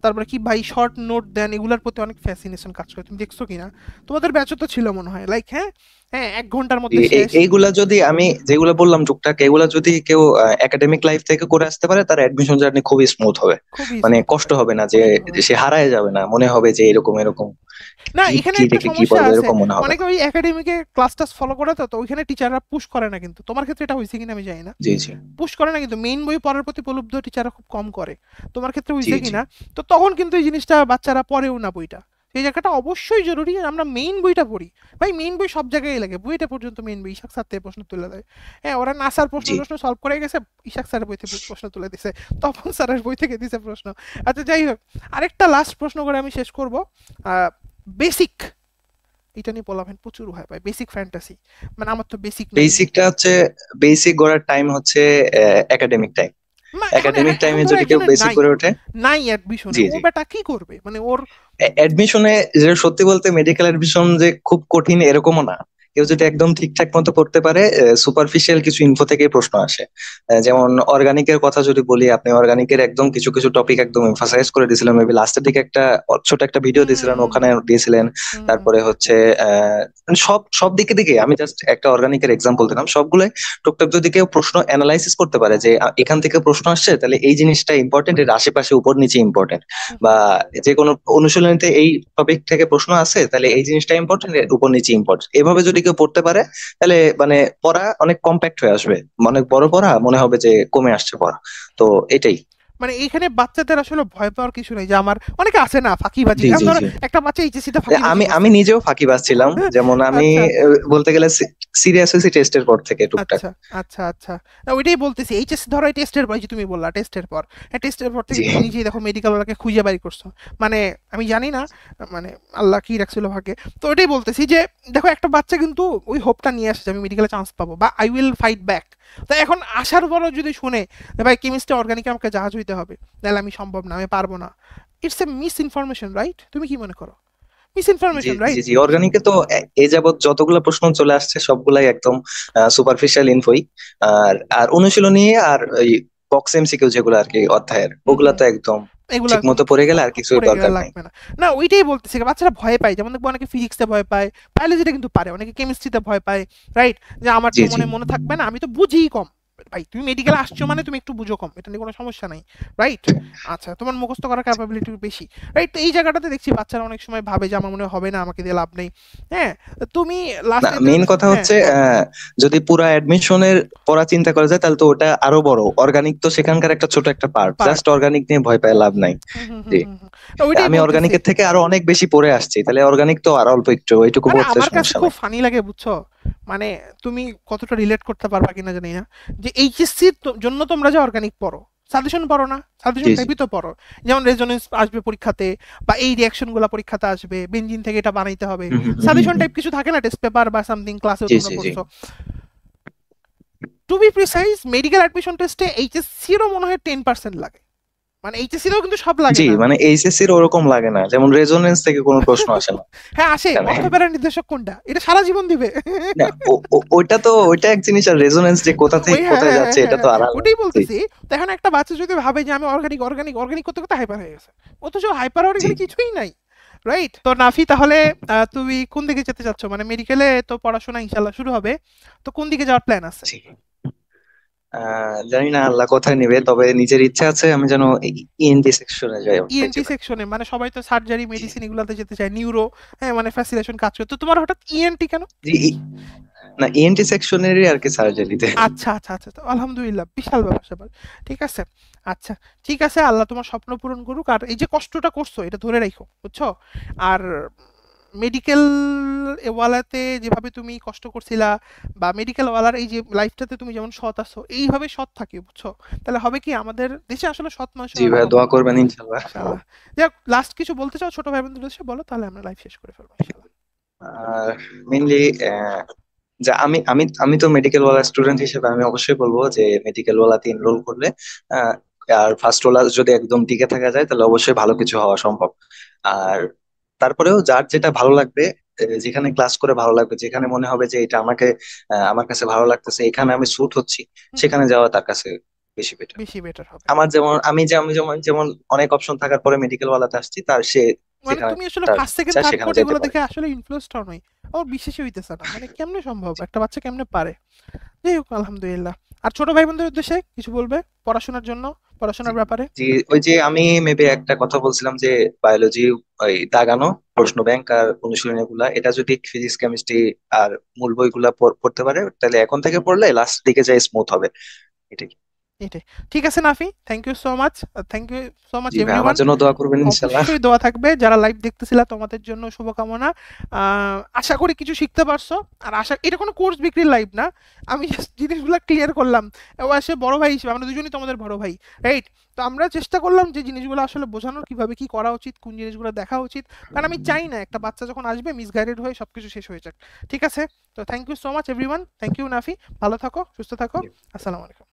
তারপরে কি ভাই শর্ট নোট দেন, এগুলোর প্রতি অনেক ফ্যাসিনেশন কাজ করে, তুমি দেখছো কিনা? তোমাদের ব্যাচও তো ছিল মনে হয়, লাইক হ্যাঁ, হ্যাঁ 1 ঘন্টার মধ্যে শেষ। এইগুলা যদি আমি যেগুলা বললাম টুকটাক, এগুলা যদি কেউ একাডেমিক লাইফ থেকে করে আসতে পারে, তার অ্যাডমিশন জার্নি খুবই স্মুথ হবে। খুবই মানে স্মুথ কষ্ট হবে, হবে না, যে কষ্ট হবে যে না। সে হারায় যাবে না, মনে হবে যে এরকম এরকম না, কি এখানে কি একটা থেকে কি সমস্যা পড়বো, আছে, এরকম মনে হবে অনেকে না। ওই একাডেমিকে ক্লাস টাস ফলো করে, তো তো ওইখানে টিচাররা পুশ করে না, কিন্তু তোমার ক্ষেত্রে এটা হয়েছে কিনা আমি জানি না। জি জি পুশ করে না, কিন্তু মেইন বই পড়ার প্রতি প্রলুব্ধ টিচাররা খুব কম করে, তোমার ক্ষেত্রে জি হয়েছে জি কিনা? তো তখন কিন্তু এই জিনিসটা বাচ্চারা পড়েও না বইটা, সেই জায়গাটা অবশ্যই জরুরি আমরা মেইন বইটা পড়ি। ভাই মেইন বই সব জায়গায় লাগে, বইটা পর্যন্ত মেইন বই, ইশাক স্যার থেকে প্রশ্ন তুলে দেয়। হ্যাঁ, ওরা নাসার প্রশ্ন জি। প্রশ্ন সলভ করে গেছে, ইশাক স্যারের বই থেকে প্রশ্ন তুলে দিছে, তপন স্যারের বই থেকে দিছে প্রশ্ন। আচ্ছা যাই হোক, আরেকটা লাস্ট প্রশ্ন করে আমি শেষ করব। বেসিক, এটা নিয়ে পোলাপান প্রচুর ভয় পায়, বেসিক ফ্যান্টাসি, মানে আমার তো বেসিক নাই। বেসিকটা হচ্ছে, বেসিক গড়ার টাইম হচ্ছে একাডেমিক টাইম। না এখন, একাডেমিক এখন টাইমে ধরো যদি কেউ একজনের বেসিক নাই, করে ওঠে। নাই অ্যাডমিশনে, জি ও জি। বেটা কি করবে, মানে ওর। অ্যাডমিশনে যে সত্যি বলতে মেডিকেল অ্যাডমিশন যে খুব কঠিন এরকমও না। কেউ হুম, যদি একদম ঠিকঠাক মতো পড়তে পারে, সুপারফিশিয়াল কিছু ইনফো থেকে প্রশ্ন আসে। যেমন অর্গানিকের কথা যদি বলি, আপনি অর্গানিকের একদম কিছু কিছু টপিক একদম এমফাসাইজ করে দিয়েছিলেন, মেবি লাস্টের দিকে একটা ছোট একটা ভিডিও হুম, দিয়েছিলেন, হুম, ওখানে দিয়েছিলেন। হুম, হুম, তারপরে হচ্ছে মানে সব সব দিকে দিকে আমি জাস্ট একটা অর্গানিকের এক্সাম্পল দিলাম, সবগুলো টুকটাক যদি কেউ প্রশ্ন অ্যানালাইসিস করতে পারে যে এখান থেকে প্রশ্ন আসছে, তাহলে এই জিনিসটা ইম্পর্টেন্ট, এর আশেপাশে উপর নিচে ইম্পর্টেন্ট, হুম, বা যে কোনো অনুশীলনীতে এই টপিক থেকে প্রশ্ন আছে, তাহলে এই জিনিসটা ইম্পর্টেন্ট, এর উপর নিচে ইম্পর্টেন্ট, এভাবে যদি কেউ পড়তে পারে, তাহলে মানে পড়া অনেক কম্প্যাক্ট হয়ে আসবে, অনেক বড় পড়া মনে হবে যে কমে আসছে পড়া। তো এটাই। মানে এইখানে বাচ্চাদের আসলে ভয় পাওয়ার কিছু নেই, যে আমার অনেকে আছে না ফাঁকিবাজি, জি যেমন জি ধরো জি। একটা বাচ্চা এইচএসসি তে ফাঁকিবাজি আমি করছে। আমি নিজেও ফাঁকিবাজ ছিলাম, যেমন আমি আচ্ছা বলতে গেলে সিরিয়াস হয়েছি টেস্টের পর থেকে টুকটাক। আচ্ছা আচ্ছা আচ্ছা। না, ওইটাই বলতেছি, এইচএসসি ধরো টেস্টের পর, এই যে তুমি বললা টেস্টের পর, হ্যাঁ টেস্টের পর থেকে জি। তুমি নিজেই দেখো মেডিকেল ওয়ালাকে খুঁজে বাড়ি করছো। মানে আমি জানি না, মানে আল্লাহ কি রাখছিল ভাগ্যে। তো ওইটাই বলতেছি যে দেখো একটা বাচ্চা কিন্তু ওই হোপটা নিয়ে আসছে আমি মেডিকেলে চান্স পাবো বা আই উইল ফাইট ব্যাক। তো এখন আসার পরও যদি শুনে যে ভাই কেমিস্ট্রি অর্গানিকে আমাকে জাহাজ হইতে হবে, তাহলে আমি সম্ভব না, আমি পারবো না, it's a miss information, right? তুমি কি মনে করো? মিস জি ইনফরমেশন, জি রাইট? জি, অর্গানিকে তো এ যাবৎ যতগুলা প্রশ্ন চলে আসছে সবগুলাই একদম সুপারফিশিয়াল ইনফোই। আর আর অনুশীলনী আর ওই বক্স এমসিকিউ যেগুলো আর কি অধ্যায়ের, হুম ওগুলা হুম। তো একদম এগুলো ঠিক একদম মতো পড়ে গেলে আর কিছুর পড়ে গেলে দরকার নাই। লাগবে না। না ওইটাই বলতেছি, বাচ্চারা ভয় পায়, যেমন দেখবো অনেকে ফিজিক্সে ভয় পায়, বায়োলজিটা কিন্তু পারে, অনেকে কেমিস্ট্রিতে ভয় পায়, রাইট? যে আমার জি তো জি। মনে মনে থাকবে না, আমি তো বুঝিই কম। ভাই তুমি মেডিকেলে আসছো মানে তুমি একটু বুঝো কম, এটা নিয়ে কোনো সমস্যা নাই, রাইট? আচ্ছা তোমার মুখস্থ করার ক্যাপাবিলিটি বেশি, রাইট? তো এই জায়গাটাতে দেখছি বাচ্চারা অনেক সময় ভাবে যে আমার মনে হয় হবে না, আমাকে দিয়ে লাভ নেই। হ্যাঁ, তুমি না, লাস্টে মেইন কথা হ্যাঁ হচ্ছে যদি পুরা অ্যাডমিশনের পড়া চিন্তা করা যায় তাহলে তো ওটা আরো বড়, অর্গানিক তো সেখানকার একটা ছোট একটা পার্ট, পার্ট। জাস্ট অর্গানিক নিয়ে ভয় পায় লাভ নাই। হুম হুম হুম জি। হুম হুম। না, ওইটাই আমি বলতেছি। অর্গানিকের থেকে আরো অনেক বেশি পড়ে আসছি, তাহলে অর্গানিক তো আর অল্প একটু ওইটুকু মানে পড়তে আমার কাছে সমস্যা খুব নাই। ফানি লাগে বুঝছো, মানে তুমি কতটা রিলেট করতে পারবা কিনা জানি না, যে এইচএসসির জন্য তোমরা যে অর্গানিক পড়ো, সাজেশন পড়ো না, সাজেশন জি জি। টাইপই তো পড়ো। যেমন রেজোনেন্স আসবে পরীক্ষাতে, বা এই রিয়াকশন গুলা পরীক্ষাতে আসবে, বেঞ্জিন থেকে এটা বানাইতে হবে, হুম হুম হুম হুম সাজেশন হুম। টাইপ কিছু থাকে না, টেস্ট পেপার বা সামথিং ক্লাসেও জি তোমরা জি জি। পড়ছো। To be precise medical admission টেস্টে এইচএসসিরও মনে হয় 10% লাগে, মানে এইচএসসিতেও কিন্তু সব লাগে জি, না। মানে এইচএসসির ওরকম লাগে না, যেমন রেজোনেন্স থেকে কোনো প্রশ্ন আসে না হ্যাঁ আসে, এখানে। অর্থোপ্যারা নির্দেশক কোনটা, এটা সারা জীবন দিবে। না, ওইটা তো ওইটা এক জিনিস, আর রেজোনেন্স যে কোথা থেকে ওই হ্যাঁ কোথায় হ্যাঁ হ্যাঁ যাচ্ছে এটা হ্যাঁ তো হ্যাঁ, আর আলাদা। ওটাই জি বলতেছি। তো এখন একটা বাচ্চা যদি ভাবে যে আমি অর্গানিক অর্গানিক অর্গানিক করতে করতে হাইপার হয়ে গেছে, অথচ হাইপার হওয়ার জি এখানে কিছুই নাই, রাইট? তো নাফি তাহলে তুমি কোন দিকে যেতে চাচ্ছ, মানে মেডিকেলে তো পড়াশোনা ইনশাল্লাহ শুরু হবে, তো কোন দিকে যাওয়ার প্ল্যান আছে? জি। জানি না আল্লাহ কোথায় নেবে, তবে নিজের ইচ্ছা আছে আমি যেন ইএনটি সেকশনে যাই ইএনটি যেতে। সেকশনে, মানে সবাই তো সার্জারি জি মেডিসিন এগুলাতে যেতে চায়, নিউরো, হ্যাঁ মানে ফ্যাসিনেশন কাজ করে, তো তোমার হঠাৎ ইএনটি কেন? জি। না, ইএনটি সেকশনেরই আর কি সার্জারিতে। আচ্ছা আচ্ছা আচ্ছা, তো আলহামদুলিল্লাহ, বিশাল ব্যাপার স্যাপার। ঠিক আছে। আচ্ছা ঠিক আছে, আল্লাহ তোমার স্বপ্ন পূরণ করুক, আর এই যে কষ্টটা করছো এটা ধরে রাখো, বুঝছো? আর মেডিকেল ওয়ালাতে যেভাবে তুমি কষ্ট করছিলা, বা মেডিকেল ওয়ালার এই যে লাইফটাতে তুমি যেমন সৎ আছো, এইভাবে সৎ থাকি, বুঝছো? তাহলে হবে কি, আমাদের দেশে আসলে সৎ মানুষের জি অনেক ভাইয়া, অভাব। দোয়া করবেন ইনশাল্লাহ। ইনশাআল্লাহ। যাক, লাস্ট কিছু বলতে চাও ছোট ভাই বোনদের উদ্দেশ্যে বলো, তাহলে আমরা লাইফ শেষ করে ফেলবো ইনশাআল্লাহ। আর মেইনলি যে আমি আমি আমি তো মেডিকেল ওয়ালা স্টুডেন্ট হিসেবে আমি অবশ্যই বলবো যে মেডিকেল ওয়ালাতে এনরোল করলে আহ, আর ফার্স্ট ওয়ালা যদি একদম টিকে থাকা যায় তাহলে অবশ্যই ভালো কিছু হওয়া সম্ভব। আর তারপরেও যার যেটা ভালো লাগবে, যেখানে ক্লাস করে ভালো লাগবে, যেখানে মনে হবে যে এটা আমাকে আমার কাছে ভালো লাগতেছে, এখানে আমি স্যুট হচ্ছি, হুম হুম, সেখানে যাওয়া তার কাছে বেশি বেটার। বেশি বেটার হবে। আমার যেমন আমি যেমন যেমন অনেক অপশন থাকার পরে মেডিকেল ওয়ালাতে আসছি, তার সে মানে যেখানে তুমি আসলে তার ফার্স্ট সেকেন্ড ইচ্ছা থার্ড সেখানে কোড যেতে এগুলো পারে। দেখে আসলে ইনফ্লুয়েন্সড হও নাই, আমার বিশ্বাসই হইতেছে না, মানে কেমনে সম্ভব, একটা বাচ্চা কেমনে পারে? যাই হোক আলহামদুলিল্লাহ। আর ছোট ভাই বোনদের উদ্দেশ্যে কিছু বলবে পড়াশোনার জন্য, জি পড়াশোনার ব্যাপারে? জি, ওই যে আমি মেবি একটা কথা বলছিলাম যে বায়োলজি, ওই দাগানো প্রশ্ন ব্যাংক আর অনুশীলনী গুলা, এটা যদি ফিজিক্স কেমিস্ট্রি আর মূল বইগুলা পড়তে পারে তাহলে এখন থেকে পড়লে লাস্ট দিকে যায় স্মুথ হবে। এটাই। এটাই। ঠিক আছে Nafi, thank you so much, thank you so much জি ভাই, আমার এভরিওয়ান। জন্য দোয়া করবেন ইনশাল্লাহ। অবশ্যই দোয়া থাকবে, যারা লাইভ দেখতেছিলা তোমাদের জন্য শুভকামনা। আশা করি কিছু শিখতে পারছো। আর আশা, এটা কোনো কোর্স বিক্রির লাইভ না, আমি just জিনিসগুলো ক্লিয়ার করলাম। ও আসে বড় ভাই হিসেবে, আমরা দুজনই তোমাদের বড় ভাই, রাইট? তো আমরা চেষ্টা করলাম যে জিনিসগুলো আসলে বোঝানোর, কিভাবে কি করা উচিত, কোন জিনিসগুলো দেখা উচিত, কারণ আমি চাই না একটা বাচ্চা যখন আসবে মিসগাইডেড হয়ে সবকিছু শেষ হয়ে যাক। ঠিক আছে, তো thank you so much everyone, thank you Nafi, ভালো থাকো, সুস্থ থাকো, আসসালামু আলাইকুম।